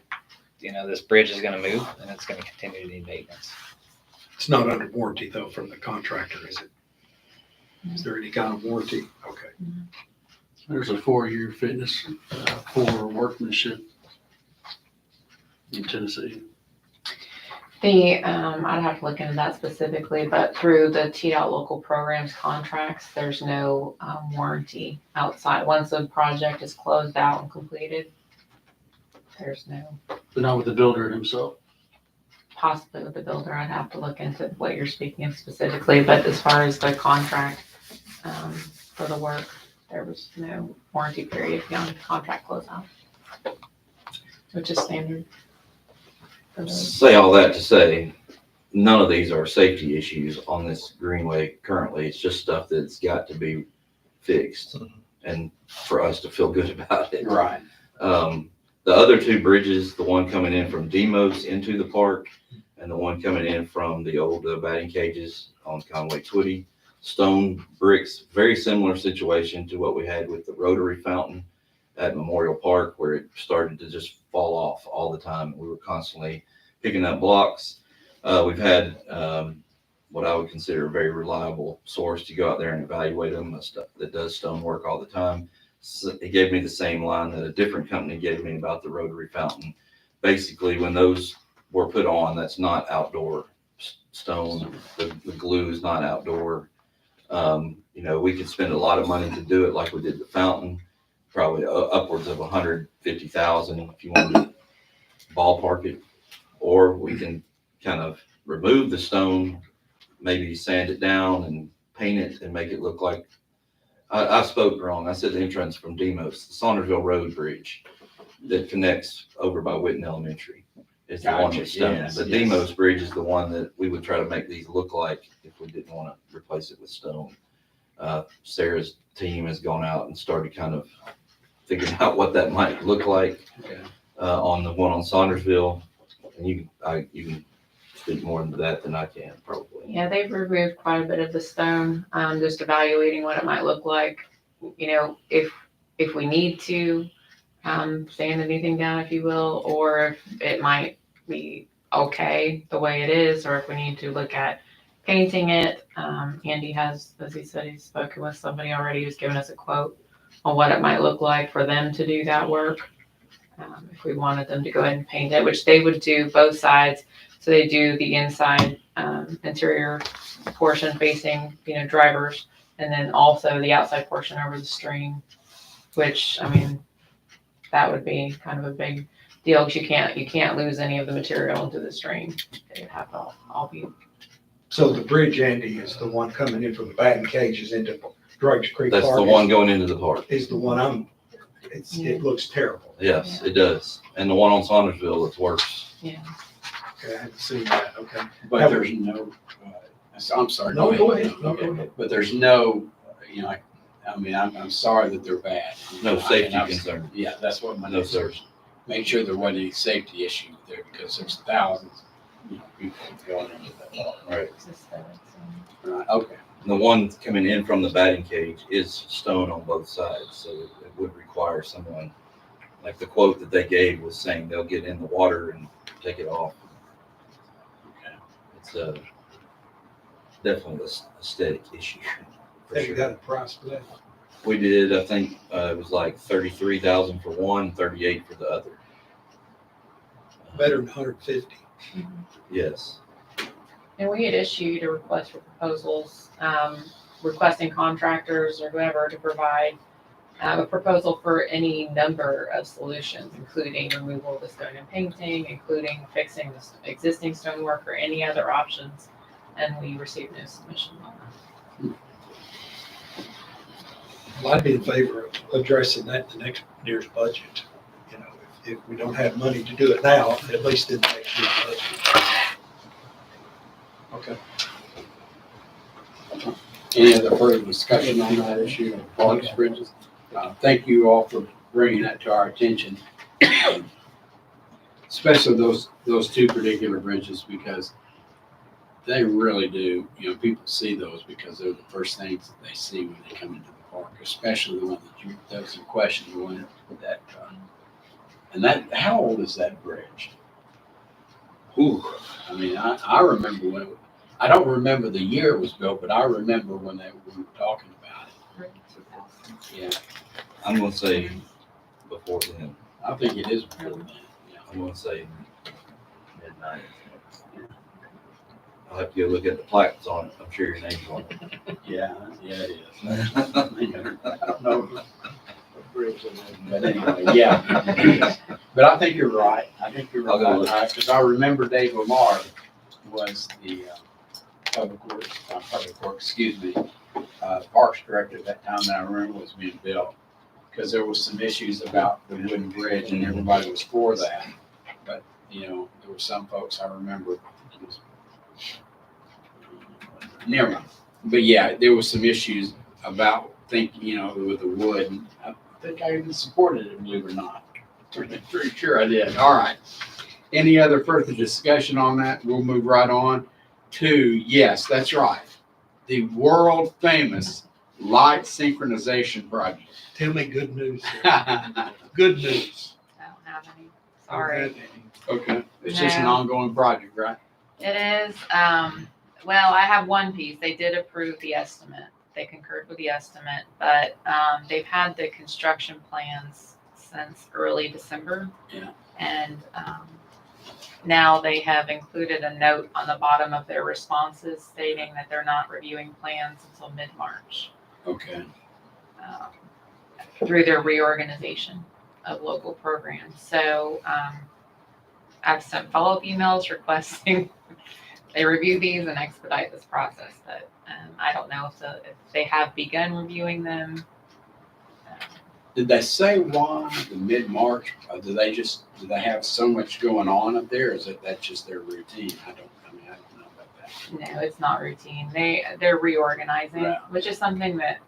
this bridge is going to move and it's going to continue to need maintenance. It's not under warranty though from the contractor, is it? Is there any kind of warranty? Okay. There's a 4-year fitness for workmanship in Tennessee. I'd have to look into that specifically, but through the TDOT local programs contracts, there's no warranty outside. Once the project is closed out and completed, there's no, But not with the builder himself. possibly with the builder. I'd have to look into what you're speaking of specifically, but as far as the contract for the work, there was no warranty period beyond the contract closeout, which is standard. Say all that to say, none of these are safety issues on this Greenway currently. It's just stuff that's got to be fixed and for us to feel good about it. Right. The other two bridges, the one coming in from Demos into the park and the one coming in from the old batting cages on Conway Twitty, stone bricks, very similar situation to what we had with the Rotary Fountain at Memorial Park, where it started to just fall off all the time. We were constantly picking up blocks. We've had what I would consider a very reliable source to go out there and evaluate them, that does stone work all the time. So he gave me the same line that a different company gave me about the Rotary Fountain. Basically, when those were put on, that's not outdoor stone. The glue is not outdoor. We could spend a lot of money to do it like we did the fountain. Probably upwards of 150,000 if you want to ballpark it, or we can kind of remove the stone, maybe sand it down and paint it and make it look like, I spoke wrong. I said the entrance from Demos, the Saundersville Road Bridge that connects over by Witten Elementary is the one with stone. Yes, The yes. Demos Bridge is the one that we would try to make these look like if we didn't want to replace it with stone. Sarah's team has gone out and started kind of figuring out what that might look like on the one on Saundersville. And you can speak more into that than I can, probably. Yeah, they've removed quite a bit of the stone, just evaluating what it might look like. If we need to sand anything down, if you will, or if it might be okay the way it is, or if we need to look at painting it. Andy has, as he said, he's spoken with somebody already who's given us a quote on what it might look like for them to do that work. If we wanted them to go ahead and paint it, which they would do both sides. So they do the inside interior portion facing, drivers, and then also the outside portion over the stream, which, I mean, that would be kind of a big deal because you can't lose any of the material into the stream. They would have to all be. So the bridge, Andy, is the one coming in from the batting cages into Drudge Creek Park. That's the one going into the park. Is the one it looks terrible. Yes, it does. And the one on Saundersville, it's worse. Okay, I haven't seen that, okay. But there's no, I'm sorry. No, go ahead. No, Okay. go ahead. But there's no, I'm sorry that they're bad. No safety And I was- concern. Yeah, that's what my No, notes sir. are. Make sure there wasn't any safety issue there because there's thousands, people going into that park. Right. Right, okay. The one coming in from the batting cage is stone on both sides, so it would require someone, like the quote that they gave was saying they'll get in the water and take it off. Okay. It's definitely an aesthetic issue. for Have you sure. got a price for that? We did, I think, it was like 33,000 for one, 38 for the other. Better than 150. Yes. And we had issued a request for proposals, requesting contractors or whoever to provide a proposal for any number of solutions, including removal of the stone and painting, including fixing the existing stonework or any other options. And we received no submission on that. Well, I'd be in favor of addressing that in the next year's budget. If we don't have money to do it now, at least in the next year's budget. Okay. Any other further discussion on that issue of parks, bridges? Thank you all for bringing that to our attention. Especially those two particular bridges because they really do, people see those because they're the first things that they see when they come into the park, especially the one that was in question, the one that, and that, how old is that bridge? Ooh, I mean, I remember when, I don't remember the year it was built, but I remember when we were talking about it. Yeah, I'm gonna say before then. I think it is before then, yeah. I'm gonna say midnight. I'll have to go look at the plaques on it. I'm sure your name's on it. Yeah, it is. I don't know what bridge it is, but anyway, yeah. But I think you're right. I think you're I'll go look. right, because I remember Dave Lamar was the public works, parks director at that time that I remember was being built. Because there was some issues about the wooden bridge and everybody was for that. But, there were some folks I remember. Never mind. But yeah, there was some issues about thinking, with the wood. And I think I even supported it, believe it or not. Pretty sure I did. All right. Any other further discussion on that? We'll move right on to, yes, that's right. The world famous light synchronization project. Tell me good news. Sir. Good news. I don't have any, sorry. Okay. It's just an No. ongoing project, right? It is, well, I have one piece. They did approve the estimate. They concurred with the estimate, but they've had the construction plans since early December. Yeah. And now they have included a note on the bottom of their responses stating that they're not reviewing plans until mid-March Okay. through their reorganization of local programs. So I've sent follow-up emails requesting they review these and expedite this process, but I don't know if they have begun reviewing them. Did they say why the mid-March? Do they have so much going on up there? Or is that's just their routine? I don't know about that. No, it's not routine. They're reorganizing, Right. which is something that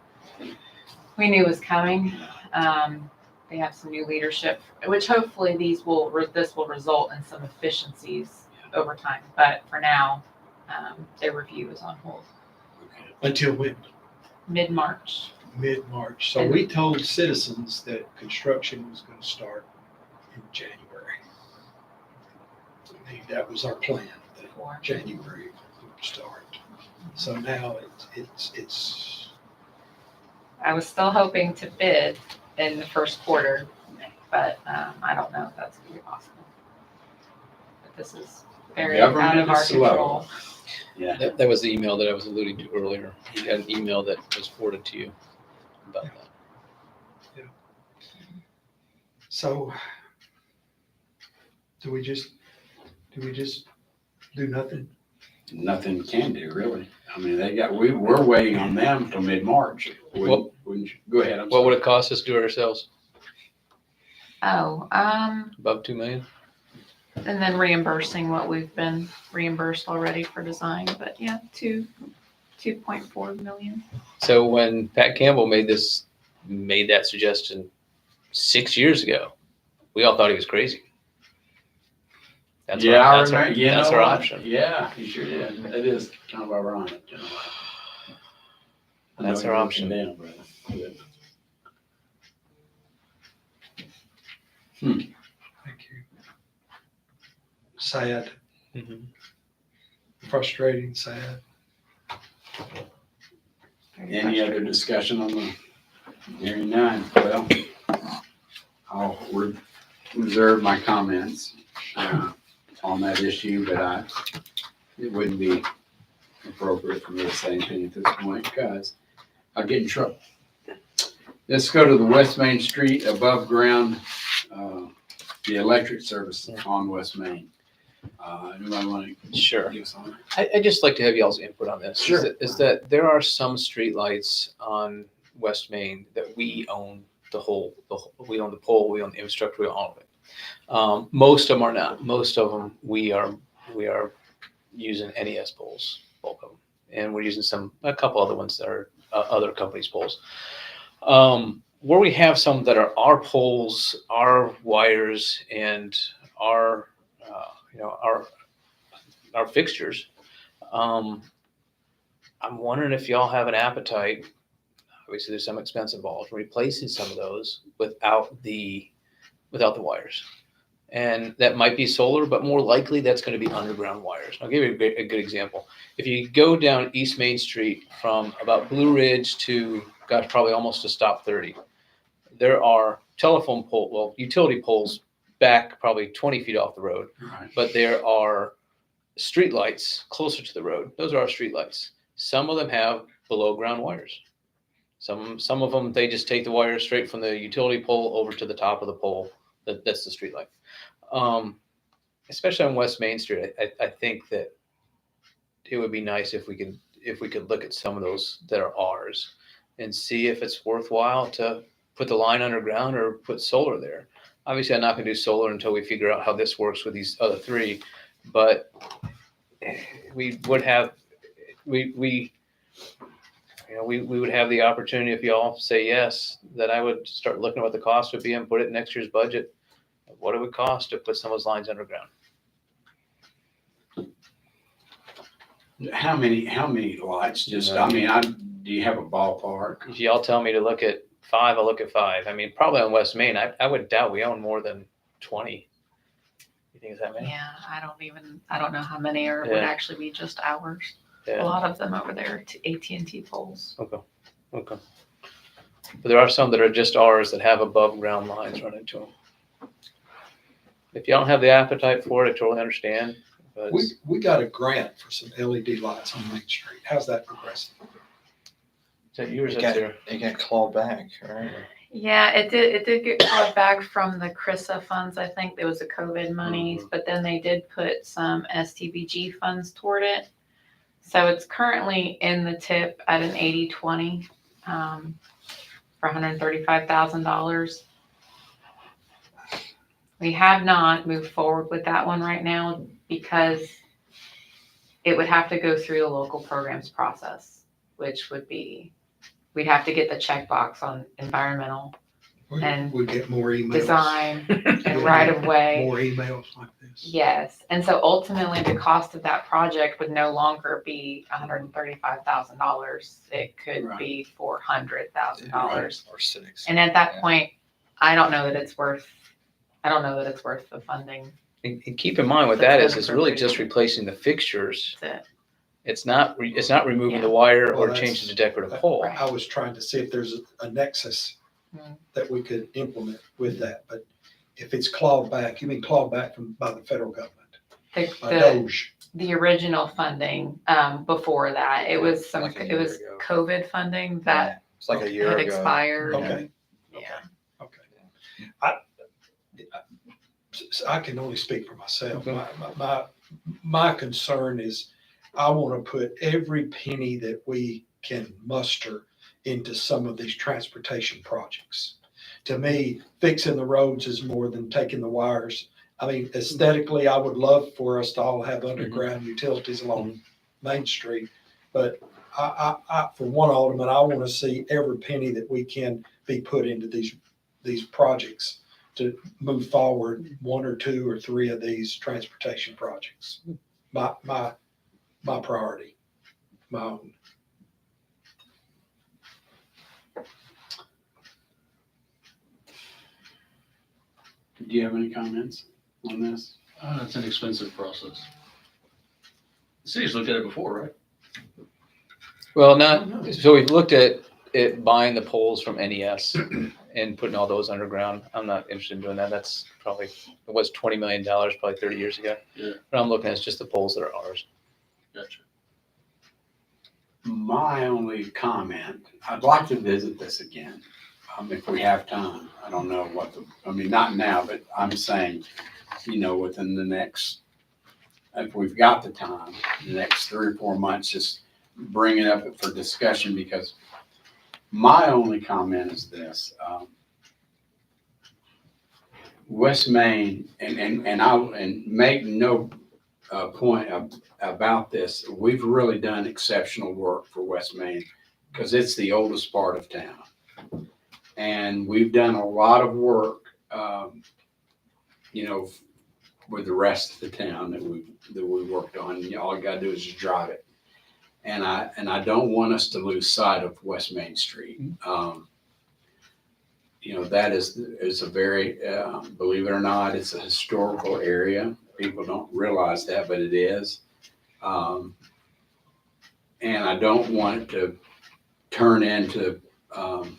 we knew was coming. They have some new leadership, which hopefully this will result in some efficiencies over time. But for now, their review is on hold. Okay. Until when? Mid-March. Mid-March. So we told citizens that construction was going to start in January. That was our plan. before. January would start. So now it's, I was still hoping to bid in the first quarter, but I don't know if that's gonna be possible. But this is very out Government of our is slow. control. Yeah. That was the email that I was alluding to earlier. You had an email that was forwarded to you about that. so do we just do nothing? Nothing can do, really. I mean, we're waiting on them till mid-March. Well- Go ahead. I'm What would sorry. it cost us to do it ourselves? Oh, Above 2 million? and then reimbursing what we've been reimbursed already for design, but yeah, 2.4 million. So when Pat Campbell made that suggestion 6 years ago, we all thought he was crazy. That's Yeah, I that's remember. You that's know our what? option. Yeah, you sure did. It is kind of ironic. You know. I know That's you our wrote option. them down, brother. Good. Thank you. Sad, Mhm. frustrating, sad. Any other discussion on the hearing none? Well, I'll reserve my comments on that issue, but it wouldn't be appropriate for me to say anything at this point because I'll get in trouble. Let's go to the West Main Street above ground, the electric service on West Main. Anybody want to Sure. give us on that? I'd just like to have y'all's input on this. Sure. Is that there are some streetlights on West Main that we own we own the pole, we own the infrastructure, we own all of it. Most of them are not. Most of them we are using NES poles, bulk of them, and we're using a couple other ones that are other companies' poles. Where we have some that are our poles, our wires, and our our fixtures. I'm wondering if y'all have an appetite. Obviously, there's some expense involved replacing some of those without the wires, and that might be solar, but more likely that's going to be underground wires. I'll give you a good example. If you go down East Main Street from about Blue Ridge to probably almost to stop 30, there are utility poles back probably 20 feet off the road. Right. But there are street lights closer to the road. Those are our street lights. Some of them have below ground wires. Some of them, they just take the wires straight from the utility pole over to the top of the pole. That's the street light. Especially on West Main Street, I think that it would be nice if we could look at some of those that are ours and see if it's worthwhile to put the line underground or put solar there. Obviously, I'm not going to do solar until we figure out how this works with these other three, but we would have we would have the opportunity, if y'all say yes, that I would start looking at what the cost would be and put it in next year's budget. What it would cost to put some of those lines underground. How many lights? Just, I mean, do you have a ballpark? If y'all tell me to look at 5, I'll look at 5. I mean, probably on West Main, I would doubt we own more than 20. You think it's that many? Yeah, I don't know how many would actually be just ours. A lot of them over there to AT&T poles. Okay. But there are some that are just ours that have above ground lines running to them. If you don't have the appetite for it, I totally understand. But We got a grant for some LED lights on Main Street. How's that progressing? is that yours? It That's there. got clawed back, right? Yeah, it did get called back from the CRISA funds. I think there was the COVID monies, but then they did put some STBG funds toward it. So it's currently in the tip at an 80/20 for $135,000. We have not moved forward with that one right now because it would have to go through the local programs process, which would be, we'd have to get the checkbox on environmental And We get more emails. design and right of way. More emails like this. Yes, and so ultimately the cost of that project would no longer be $135,000. It could Right. be $400,000. Or 6. And at that Yeah. point, I don't know that it's worth I don't know that it's worth the funding. And keep in mind what That's that is, been it's really just appropriated. replacing the fixtures. That's it. It's not removing the Yeah. wire Well, or that's- changing the decorative pole. Right. I was trying to see if there's a nexus Mm. that we could implement with that, but if it's clawed back, you mean clawed back by the federal government, by The, Doge? the original funding, before that, it was Like a it year was ago. COVID funding that It's like a year had ago. expired. Okay, Yeah. okay. I can only speak for myself. My concern is I want to put every penny that we can muster into some of these transportation projects. To me, fixing the roads is more than taking the wires. I mean, aesthetically, I would love for us to all have underground utilities along Main Street. But I, for one, Alderman, I want to see every penny that we can be put into these projects to move forward one or two or three of these transportation projects. My priority, my own. Do you have any comments on this? It's an expensive process. The city's looked at it before, right? Well, not, so we've looked at it buying the poles from NES and putting all those underground. I'm not interested in doing that. That's probably, it was $20 million, probably 30 years ago. Yeah. But I'm looking at just the poles that are ours. Gotcha. My only comment, I'd like to visit this again, if we have time. I don't know not now, but I'm saying, within the next, if we've got the time, the next 3 or 4 months, just bring it up for discussion, because my only comment is this. West Main, and make no point about this, we've really done exceptional work for West Main because it's the oldest part of town. And we've done a lot of work, with the rest of the town that we worked on. All you gotta do is just drive it. And I don't want us to lose sight of West Main Street. That is a very, believe it or not, it's a historical area. People don't realize that, but it is. And I don't want it to turn into, and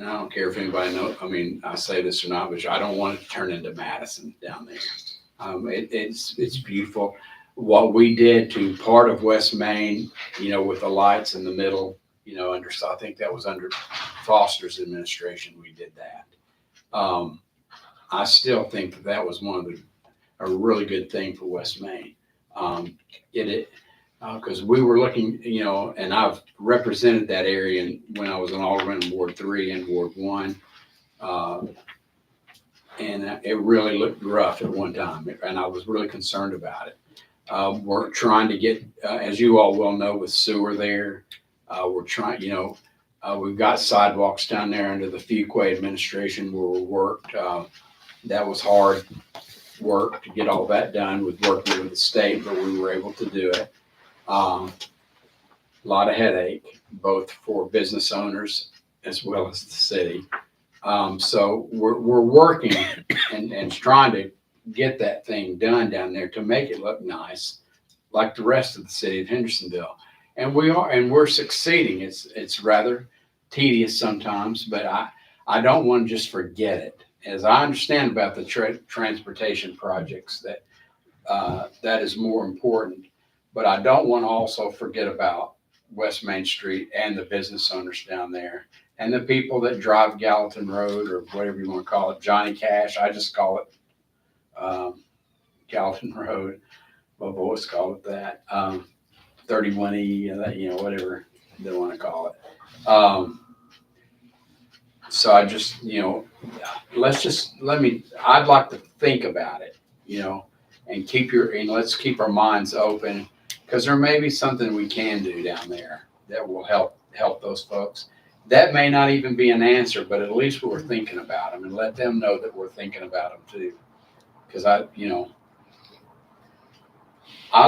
I don't care if anybody knows, I say this or not, but I don't want it to turn into Madison down there. It's beautiful. What we did to part of West Main, with the lights in the middle, I think that was under Foster's administration, we did that. I still think that was a really good thing for West Main. Because we were looking, and I've represented that area when I was an alderman in Ward 3 and Ward 1. And it really looked rough at one time, and I was really concerned about it. We're trying to get, as you all well know, with sewer there, we're trying, we've got sidewalks down there under the Fuquay administration where we worked. That was hard work to get all that done with working with the state, but we were able to do it. A lot of headache, both for business owners as well as the city. So we're working and trying to get that thing done down there to make it look nice, like the rest of the city of Hendersonville. And we're succeeding. It's rather tedious sometimes, but I don't want to just forget it. As I understand about the transportation projects, that is more important. But I don't want to also forget about West Main Street and the business owners down there and the people that drive Gallatin Road, or whatever you want to call it, Johnny Cash. I just call it Gallatin Road. My boys call it that. 31E, whatever they want to call it. So I just, I'd like to think about it, and let's keep our minds open, because there may be something we can do down there that will help those folks. That may not even be an answer, but at least we're thinking about them, and let them know that we're thinking about them too. Because I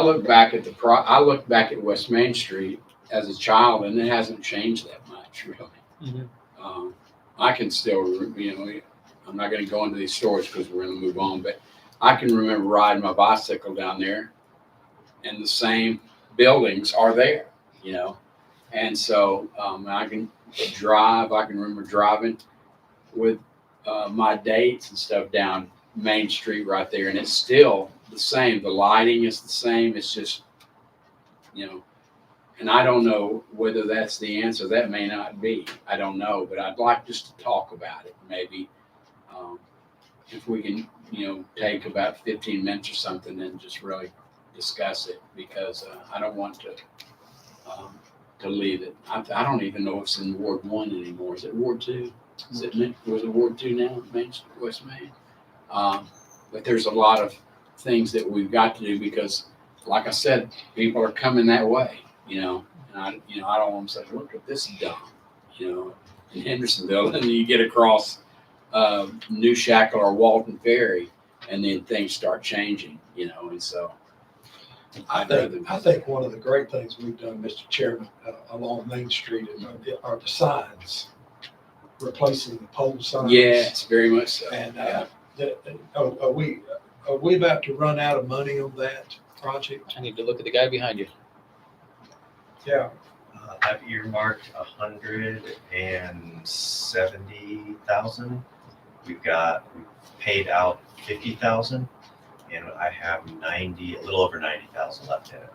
look back at West Main Street as a child, and it hasn't changed that much, really. I can still, I'm not gonna go into these stories because we're gonna move on, but I can remember riding my bicycle down there and the same buildings are there, you know? And so, I can remember driving with, my dates and stuff down Main Street right there, and it's still the same. The lighting is the same. It's just, you know, and I don't know whether that's the answer. That may not be. I don't know, but I'd like just to talk about it. Maybe if we can, you know, take about 15 minutes or something and just really discuss it, because I don't want to leave it. I don't even know if it's in Ward 1 anymore. Is it Ward 2? Was it Ward 2 now, West Main? But there's a lot of things that we've got to do because, like I said, people are coming that way, you know. And I don't want to say, look at this dump, you know, in Hendersonville, and then you get across New Shackle or Walton Ferry, and then things start changing, you know. And so, I think one of the great things we've done, Mr. Chairman, along Main Street are the signs, replacing the pole signs. yes, very much so. And are we about to run out of money on that project? I need to look at the guy behind you. Yeah. I've earmarked 170,000. We've paid out 50,000, and I have a little over 90,000 left in it.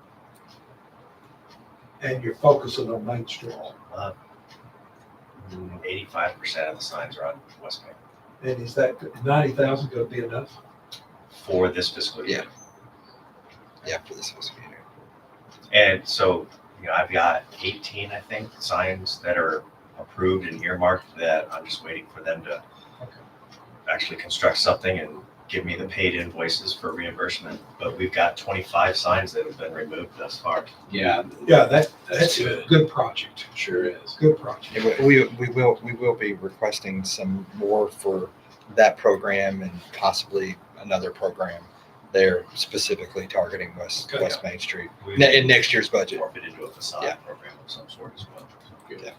And you're focusing on Main Street. 85% of the signs are on West Main And is that 90,000 going to be enough? for this fiscal year. Yeah, for this fiscal year. And so, you know, I've got 18, I think, signs that are approved and earmarked that I'm just waiting for them to actually construct something and give me the paid invoices for reimbursement. But we've got 25 signs that have been removed thus far. Yeah, Yeah, that's good. a good project. Sure is. Good project. We will be requesting some more for that program and possibly another program there specifically targeting West Main Street in next year's budget. Morph it into a facade program of some sort as well. Good.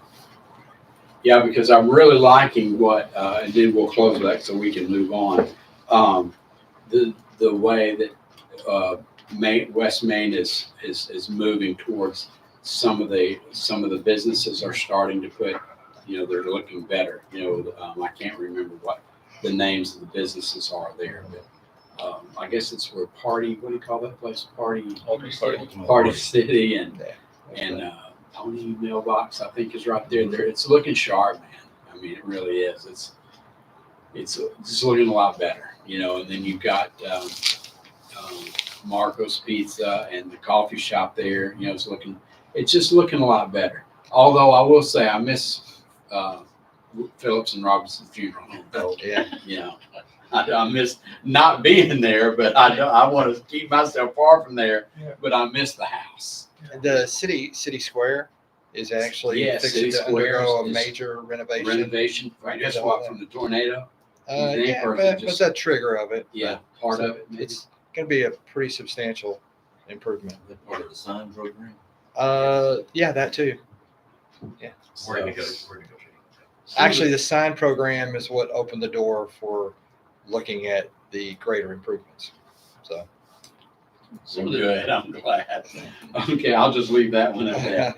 Yeah, because I'm really liking what, and then we'll close that so we can move on. The way that West Main is moving towards some of the businesses are starting to put, you know, they're looking better. You know, I can't remember what the names of the businesses are there, but I guess it's where what do you call that place? Party City and Pony Mailbox, I think, is right there. It's looking sharp, man. I mean, it really is. It's just looking a lot better, you know. And then you've got Marco's Pizza and the coffee shop there. You know, it's just looking a lot better. Although I will say I miss Phillips and Robinson's funeral home. Yeah. You know, I miss not being there, but I want to keep myself far from there. Yeah. But I miss the house. The city square is actually fixing to undergo a major renovation. I guess what, from the tornado? Yeah, or but just- that trigger of it. Yeah, part of it. It's going to be a pretty substantial improvement. Part of the sign program. Yeah, that too. We're negotiating. Actually, the sign program is what opened the door for looking at the greater improvements. So. Good, I'm glad. Okay, I'll just leave that one at that.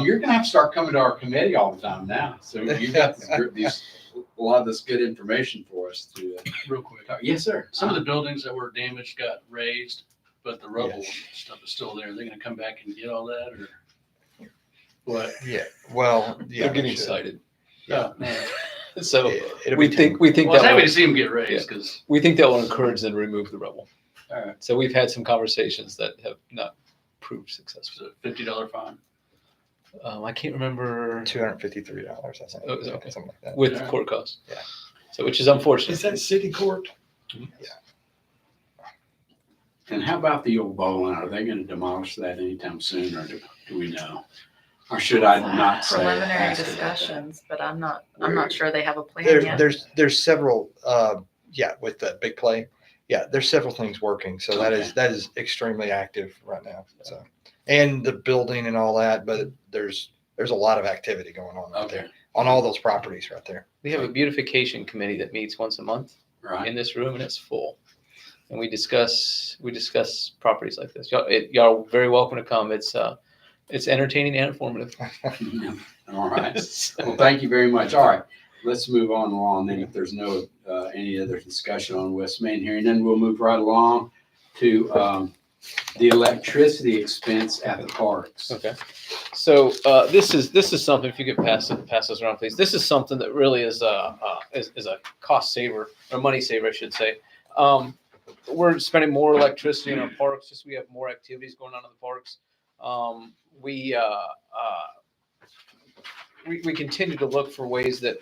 You're gonna have to start coming to our committee all the time now. So you've got a lot of this good information for us to. Real quick, Yes, sir. some of the buildings that were damaged got raised, but the rubble stuff is still there. They're gonna come back and get all that, or what? Yeah. Well, yeah. They're getting we should. excited. Yeah. So It'll we be think Well, I was that happy will, to see them get raised because we think that will encourage them to remove the rubble. All right. So we've had some conversations that have not proved successful. it's a $50 fine. I can't remember $253, I think. Oh, okay. Something like that. with Yeah. court costs. Yeah. So which is unfortunate. Is that city court? And how about the old bowling? Are they gonna demolish that anytime soon, or do we know? Or should I not say? Preliminary ask about that? discussions, but I'm not sure they have a plan There, yet. there's several, with the big play. Yeah, there's several things working. So that is extremely active right now. So, and the building and all that, but there's a lot of activity going on out there. on all those properties right there. We have a beautification committee that meets once a month Right. in this room, and it's full. And we discuss properties like this. Y'all are very welcome to come. It's entertaining and informative. All right. Well, thank you very much. All right, let's move on along then. If there's no any other discussion on West Main hearing, then we'll move right along to the electricity expense at the parks. Okay. So this is something. If you could pass this around, please. This is something that really is a cost saver or money saver, I should say. We're spending more electricity in our parks. Just we have more activities going on in the parks. We continue to look for ways that,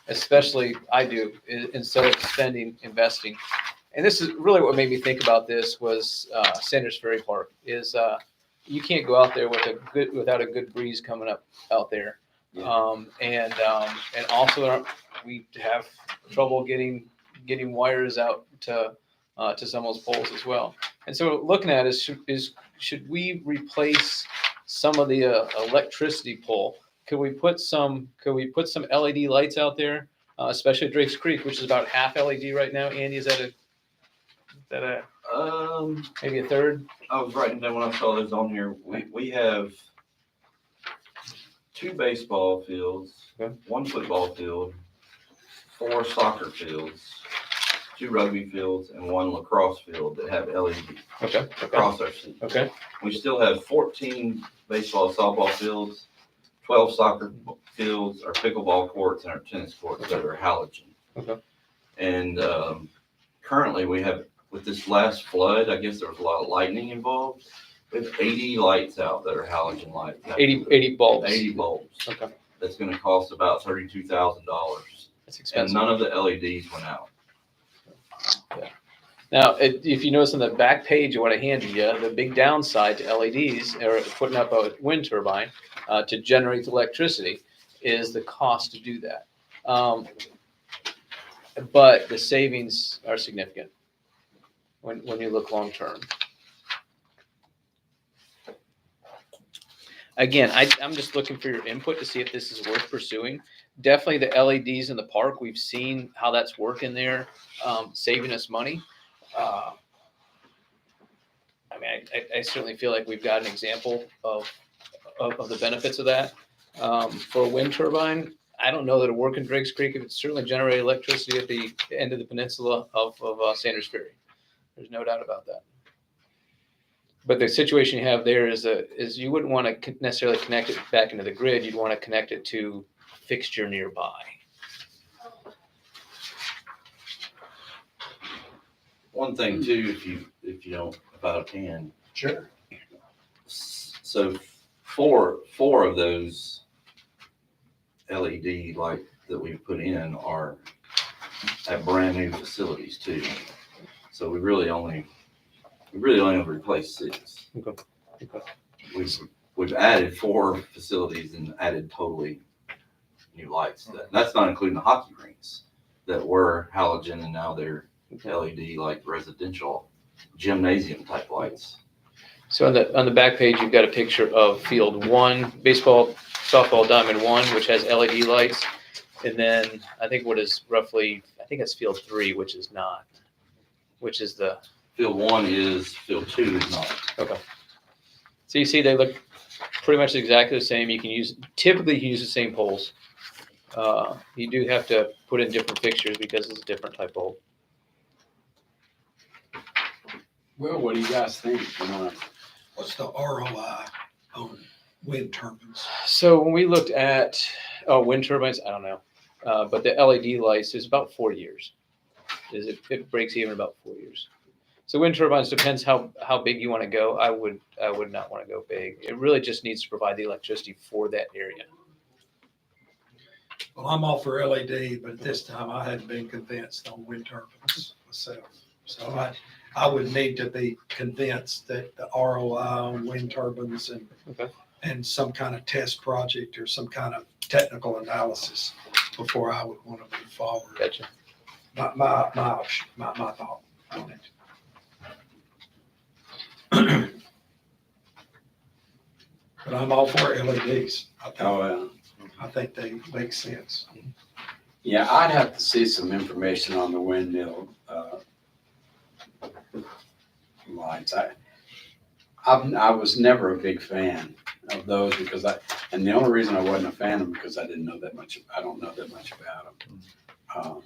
especially I do, instead of spending, investing. And this is really what made me think about this was Sanders Ferry Park. Is you can't go out there without a good breeze coming up out there, Yeah. and also we have trouble getting wires out to some of those poles as well. And so looking at is should we replace some of the electricity pole? Could we put some LED lights out there, especially at Drake's Creek, which is about half LED right now? Andy, is that maybe a third? I was writing down when I saw this on here. We have 2 baseball fields, Okay. 1 football field, 4 soccer fields, 2 rugby fields, and 1 lacrosse field that have LED Okay. across our city. Okay. We still have 14 baseball, softball fields, 12 soccer fields, our pickleball courts, and our tennis courts that are halogen. Okay. And currently we have, with this last flood, I guess there was a lot of lightning involved. We have 80 lights out that are halogen lights. 80 bulbs. 80 bulbs. Okay. That's going to cost about $32,000. That's And expensive. none of the LEDs went out. Now, if you notice on the back page of what I handed you, the big downside to LEDs or putting up a wind turbine to generate the electricity is the cost to do that. But the savings are significant when you look long term. Again, I'm just looking for your input to see if this is worth pursuing. Definitely the LEDs in the park, we've seen how that's working there, saving us money. I mean, I certainly feel like we've got an example of the benefits of that. For a wind turbine, I don't know that it work in Drake's Creek. It would certainly generate electricity at the end of the peninsula of Sanders Ferry. There's no doubt about that. But the situation you have there is you wouldn't want to necessarily connect it back into the grid. You'd want to connect it to a fixture nearby. One thing too, if I can. Sure. So four of those LED lights that we put in are at brand new facilities too. So we really only have replaced 6. Okay. We've added 4 facilities and added totally new lights. That's not including the hockey rinks that were halogen and now they're LED like residential gymnasium type lights. So on the back page, you've got a picture of Field 1, baseball, softball, Diamond 1, which has LED lights, and then I think that's Field 3, which is not, which is the. Field 1 is, Field 2 is not. Okay. So you see, they look pretty much exactly the same. Typically you can use the same poles. You do have to put in different fixtures because it's a different type bulb. Well, what do you guys think? What's the ROI on wind turbines? So when we looked at wind turbines, I don't know, but the LED lights is about 4 years. It breaks even about 4 years. So wind turbines depends how big you want to go. I would not want to go big. It really just needs to provide the electricity for that area. Well, I'm all for LED, but this time I hadn't been convinced on wind turbines myself. So I would need to be convinced that the ROI on wind turbines and some kind of test project or some kind of technical analysis before I would want to move forward. Gotcha. My option, my thought on it. But I'm all for LEDs. I I think they make sense. Yeah, I'd have to see some information on the windmill, lights. I was never a big fan of those because and the only reason I wasn't a fan of them because I don't know that much about them.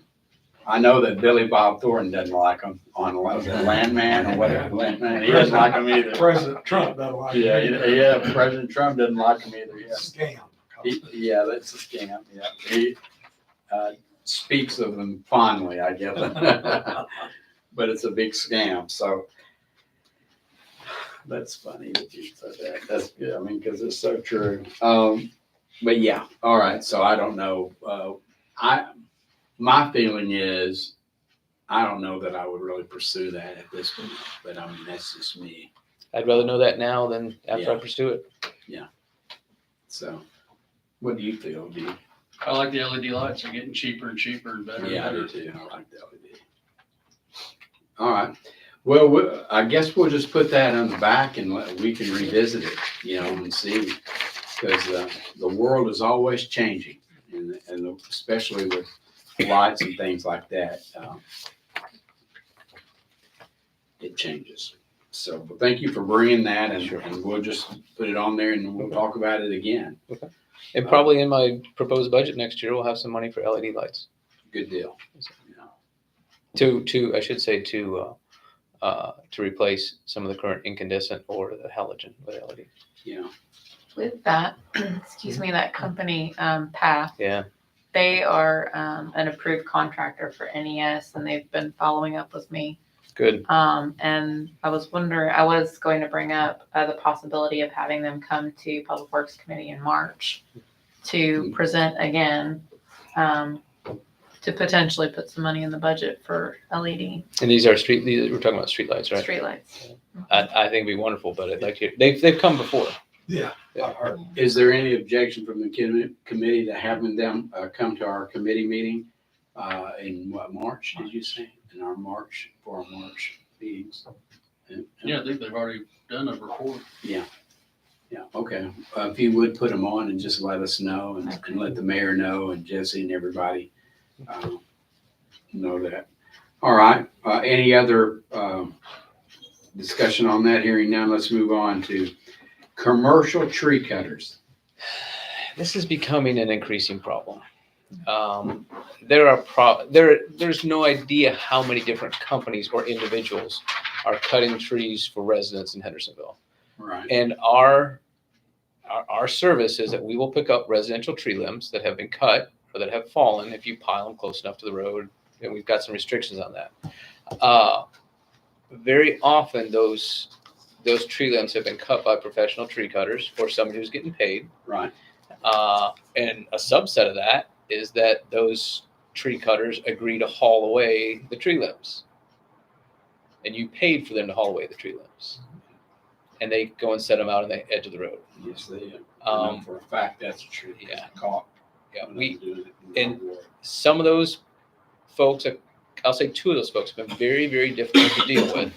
I know that Billy Bob Thornton doesn't like them on, what was it, Landman or whatever, Landman, he doesn't like them either. President Trump doesn't like Yeah, it. yeah, President Trump doesn't like them either, yeah. Scam. Yeah, that's a scam, yeah. He speaks of them fondly, I guess. But it's a big scam, so that's funny that you said that. That's good, I mean, because it's so true. But yeah, all right, so I don't know. My feeling is, I don't know that I would really pursue that at this point, but I mean, that's just me. I'd rather know that now than after I Yeah. pursue it. So, what do you feel, D? I like the LED lights. They're getting cheaper and cheaper and better and Yeah, I do better. too. I like the LED. All right. Well, I guess we'll just put that on the back and we can revisit it, and see, because the world is always changing, and especially with lights and things like that, it changes. So, well, thank you for bringing that, and we'll just put it on there, and we'll talk about it again. And probably in my proposed budget next year, we'll have some money for LED lights. Good deal. I should say to replace some of the current incandescent or the halogen with LED. Yeah. With that, excuse me, that company, Path, Yeah. they are an approved contractor for NES, and they've been following up with me. Good. And I was going to bring up the possibility of having them come to Public Works Committee in March to present again, to potentially put some money in the budget for LED And we're talking about street lights, right? streetlights. I think it'd be wonderful, but they've come before. Yeah, I've heard. Is there any objection from the committee to having them come to our committee meeting in March, did you say? In our March meetings? Yeah, I think they've already done a report. Yeah, okay. If you would put them on and just let us know and let the mayor know and Jesse and everybody know that. All right, any other discussion on that? Hearing none, let's move on to commercial tree cutters. This is becoming an increasing problem. There's no idea how many different companies or individuals are cutting trees for residents in Hendersonville. Right. And our service is that we will pick up residential tree limbs that have been cut or that have fallen if you pile them close enough to the road. And we've got some restrictions on that. Very often those tree limbs have been cut by professional tree cutters or somebody who's getting paid. Right. And a subset of that is that those tree cutters agree to haul away the tree limbs. And you paid for them to haul away the tree limbs. And they go and set them out on the edge of the road. Yes, they do. I know for a fact that's true. Yeah. Caught. Yeah, And some of those folks, I'll say two of those folks have been very, very difficult to deal with.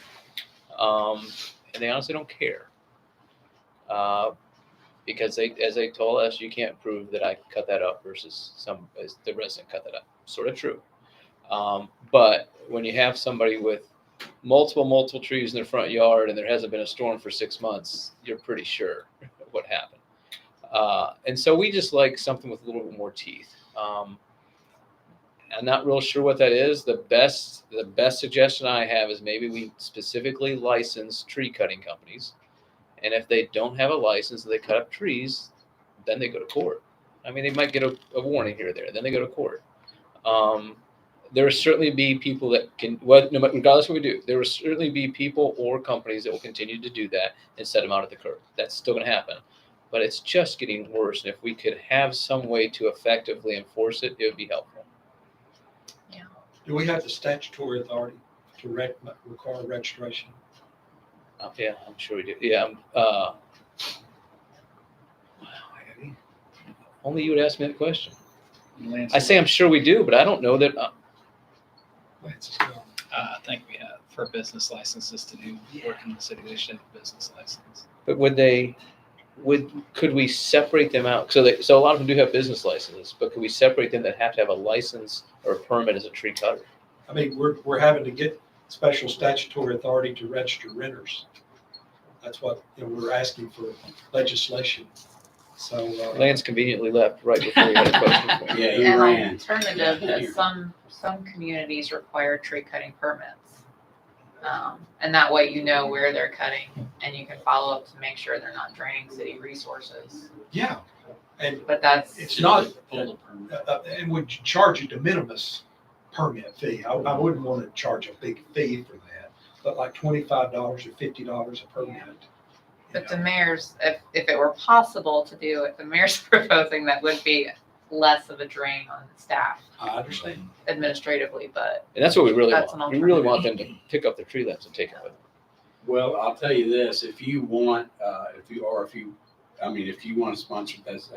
And they honestly don't care. Because as they told us, you can't prove that I cut that up versus the resident cut that up. Sort of true. But when you have somebody with multiple trees in their front yard and there hasn't been a storm for 6 months, you're pretty sure what happened. And so we just like something with a little bit more teeth. I'm not real sure what that is. The best suggestion I have is maybe we specifically license tree cutting companies. And if they don't have a license and they cut up trees, then they go to court. I mean, they might get a warning here or there. Then they go to court. There will certainly be people that can, regardless of what we do, there will certainly be people or companies that will continue to do that and set them out at the curb. That's still going to happen. But it's just getting worse. And if we could have some way to effectively enforce it, it would be helpful. Do we have the statutory authority to require registration? Yeah, I'm sure we do. Yeah. Only you would ask me that question. I say I'm sure we do, but I don't know that. I think we have for business licenses to do work in the city, they should have a business license. But would they? could we separate them out? So a lot of them do have business licenses, but could we separate them that have to have a license or a permit as a tree cutter? I mean, we're having to get special statutory authority to register renters. That's what, we're asking for legislation. So, Lance conveniently left right before we had a question. for you. Yeah, he An ran. alternative is some communities require tree cutting permits. And that way you know where they're cutting and you can follow up to make sure they're not draining city resources. yeah, and But that's, it's not, Pull the permit. it would charge a de minimis permit fee. I wouldn't want to charge a big fee for that, but like $25 or $50 a permit. but the mayor's, if it were possible to do it, the mayor's proposing that would be less of a drain on the staff I understand. administratively, but And that's what we really That's an want. We really want them to pick up their tree limbs and take it with them. Well, I'll tell you this, if you want to sponsor this,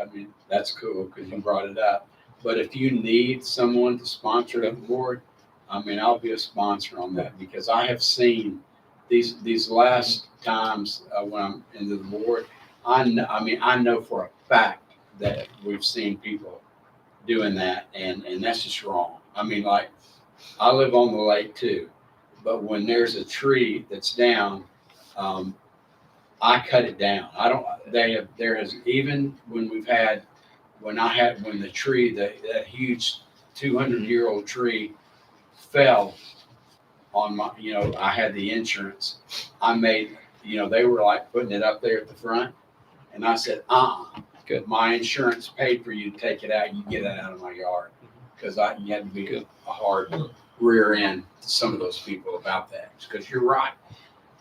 that's cool because you brought it up. But if you need someone to sponsor the board, I'll be a sponsor on that because I have seen these last times when I'm into the board, I know for a fact that we've seen people doing that and that's just wrong. Like I live on the lake too, but when there's a tree that's down, I cut it down. There has, even when when the tree, that huge 200-year-old tree fell on my, I had the insurance. I made, they were like putting it up there at the front. And I said, good. My insurance paid for you to take it out. You get it out of my yard. Because you had to be a hard rear end to some of those people about that. Because you're right.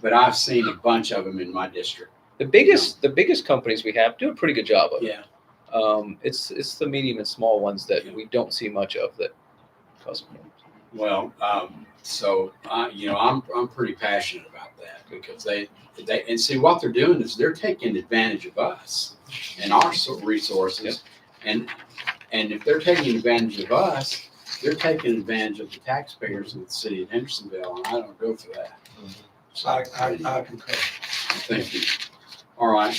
But I've seen a bunch of them in my district. The biggest companies we have do a pretty good job of it. Yeah. It's the medium and small ones that we don't see much of that cause problems. Well, I'm pretty passionate about that because they and see what they're doing is they're taking advantage of us and our resources, and if they're taking advantage of us, they're taking advantage of the taxpayers of the city of Hendersonville, and I don't go for that. So I concur. thank you. All right,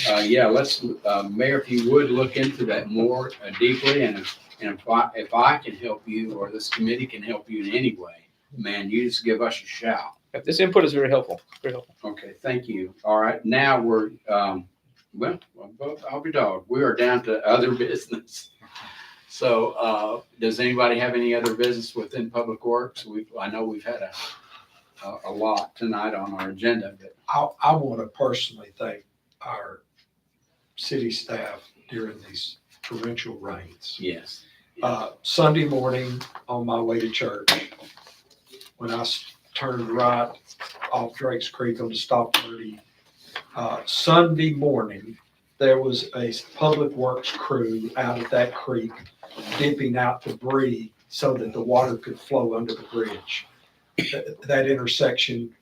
let's, Mayor, if you would look into that more deeply, and if I can help you or this committee can help you in any way, man, you just give us a shout. This input is very helpful. Very helpful. Okay, thank you. All right, now we're, I'll be dog. We are down to other business. So, does anybody have any other business within Public Works? I know we've had a lot tonight on our agenda, but I want to personally thank our city staff during these torrential rains. yes. Sunday morning on my way to church, when I turned right off Drake's Creek on the stop 30, Sunday morning, there was a public works crew out at that creek dipping out debris so that the water could flow under the bridge. That intersection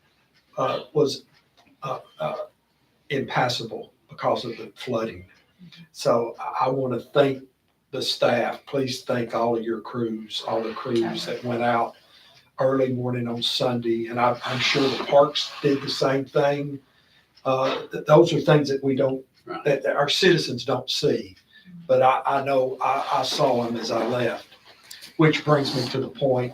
was impassable because of the flooding. So I want to thank the staff. Please thank all of your crews, all the crews that went out early morning on Sunday. And I'm sure the parks did the same thing. Those are things that we don't, that our citizens don't see. But I know I saw them as I left, which brings me to the point.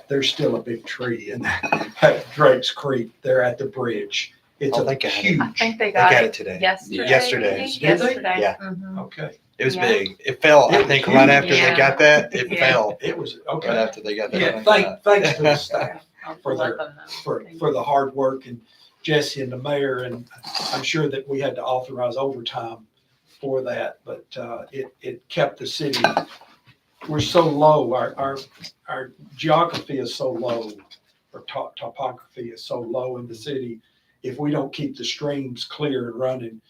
There's still a big tree in that Drake's Creek. They're at the bridge. It's Oh, a they got it. huge. I think they They got got it it today. yesterday. Yesterday. I think, Did they? yesterday. Yeah. Mhm. Okay. It was Yeah. big. It fell, I think, right after they Yeah. got that. It Yeah. fell It was, right okay. after they got that. Yeah, thanks to the staff I'll For let their- them know. for the hard work, and Jesse and the mayor, and I'm sure that we had to authorize overtime for that, but it kept the city, we're so low, our geography is so low, or topography is so low in the city. If we don't keep the streams clear and running,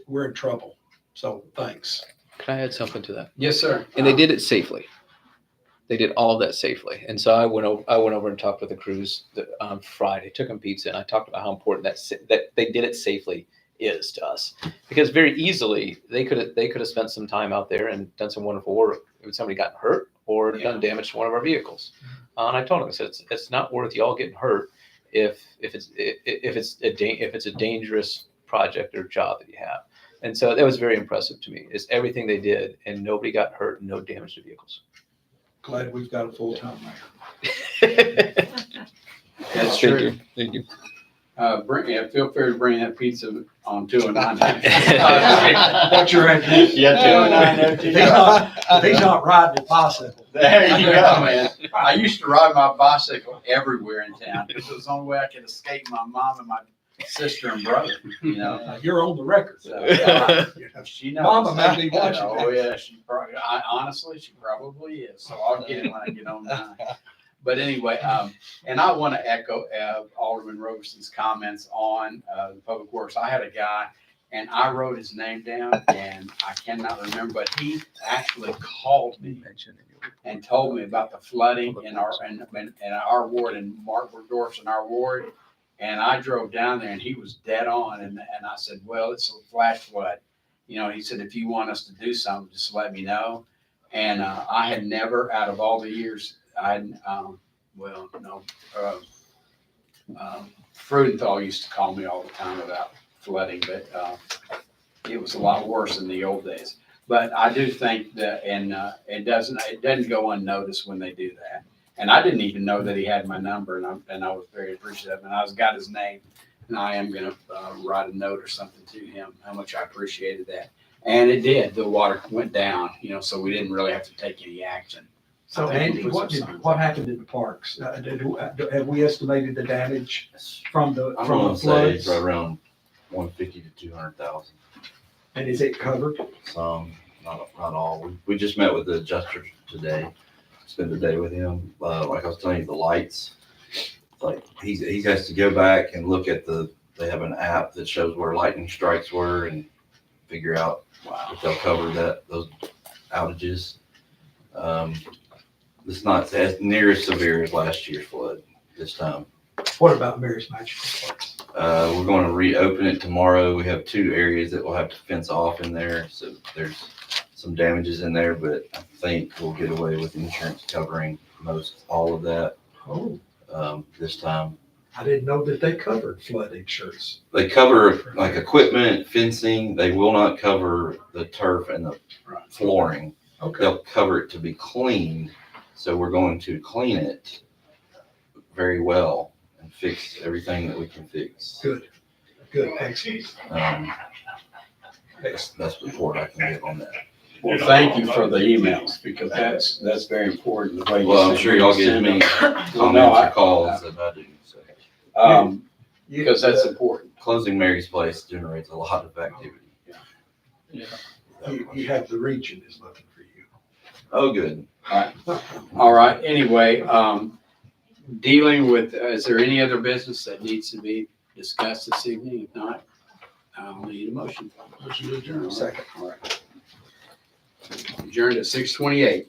we're in trouble. So thanks. Can I add something to that? Yes, sir. And they did it safely. They did all of that safely. And so I went over and talked with the crews on Friday, took them pizza, and I talked about how important that they did it safely is to us. Because very easily they could have spent some time out there and done some wonderful work if somebody got hurt or done damage to one of our vehicles. And I told them, I said, it's not worth y'all getting hurt if it's a dangerous project or job that you have. And so that was very impressive to me, is everything they did and nobody got hurt and no damage to vehicles. Glad we've got a full-time mayor. That's Thank true. you. Thank you. Feel free to bring that pizza on 209. What's your address? If he's not riding a bicycle. There you go, man. I used to ride my bicycle everywhere in town because it was the only way I could escape my mom and my sister and brother, you know. You're on the record. So, she knows. Mama may be watching. Oh, yeah, she probably, honestly, she probably is. So I'll get it when I get on mine. But anyway, and I want to echo Alderman Roberson's comments on the public works. I had a guy, and I wrote his name down, and I cannot remember, but he actually called me and told me about the flooding in our ward, in Mark Burdorf's in our ward. And I drove down there, and he was dead on. And I said, well, it's a flash flood. You know, he said, if you want us to do something, just let me know. And I had never, out of all the years, Frudenthal used to call me all the time about flooding, but it was a lot worse in the old days. But I do think that, and it doesn't go unnoticed when they do that. And I didn't even know that he had my number, and I was very appreciative. And I got his name, and I am going to write a note or something to him how much I appreciated that. And it did. The water went down, you know, so we didn't really have to take any action. So Andy, what happened in the parks? Have we estimated the damage from the I'm gonna say floods? it's right around 150 to 200,000. And is it covered? Some, not all. We just met with the adjuster today. Spent the day with him. Like I was telling you, the lights. Like he has to go back and look at they have an app that shows where lightning strikes were and figure out if they'll cover those outages. It's not as near as severe as last year's flood this time. What about Mary's Magical Parks? We're going to reopen it tomorrow. We have 2 areas that we'll have to fence off in there. So there's some damages in there, but I think we'll get away with insurance covering all of that this time. I didn't know that they covered flood insurance. They cover like equipment, fencing. They will not cover the turf and the flooring. Okay. They'll cover it to be cleaned. So we're going to clean it very well and fix everything that we can fix. Good, excellent. That's the report I can give on that. Well, thank you for the emails, because that's very important. The way Well, I'm sure y'all give me comments or calls if I do. So. Because that's important. Closing Mary's Place generates a lot of activity. Yeah. You have the region is looking for you. Oh, good. All right. Anyway, dealing with, is there any other business that needs to be discussed this evening? If not, I'll need a motion. Motion to adjourn. Second. All right. Adjourned at 6:28.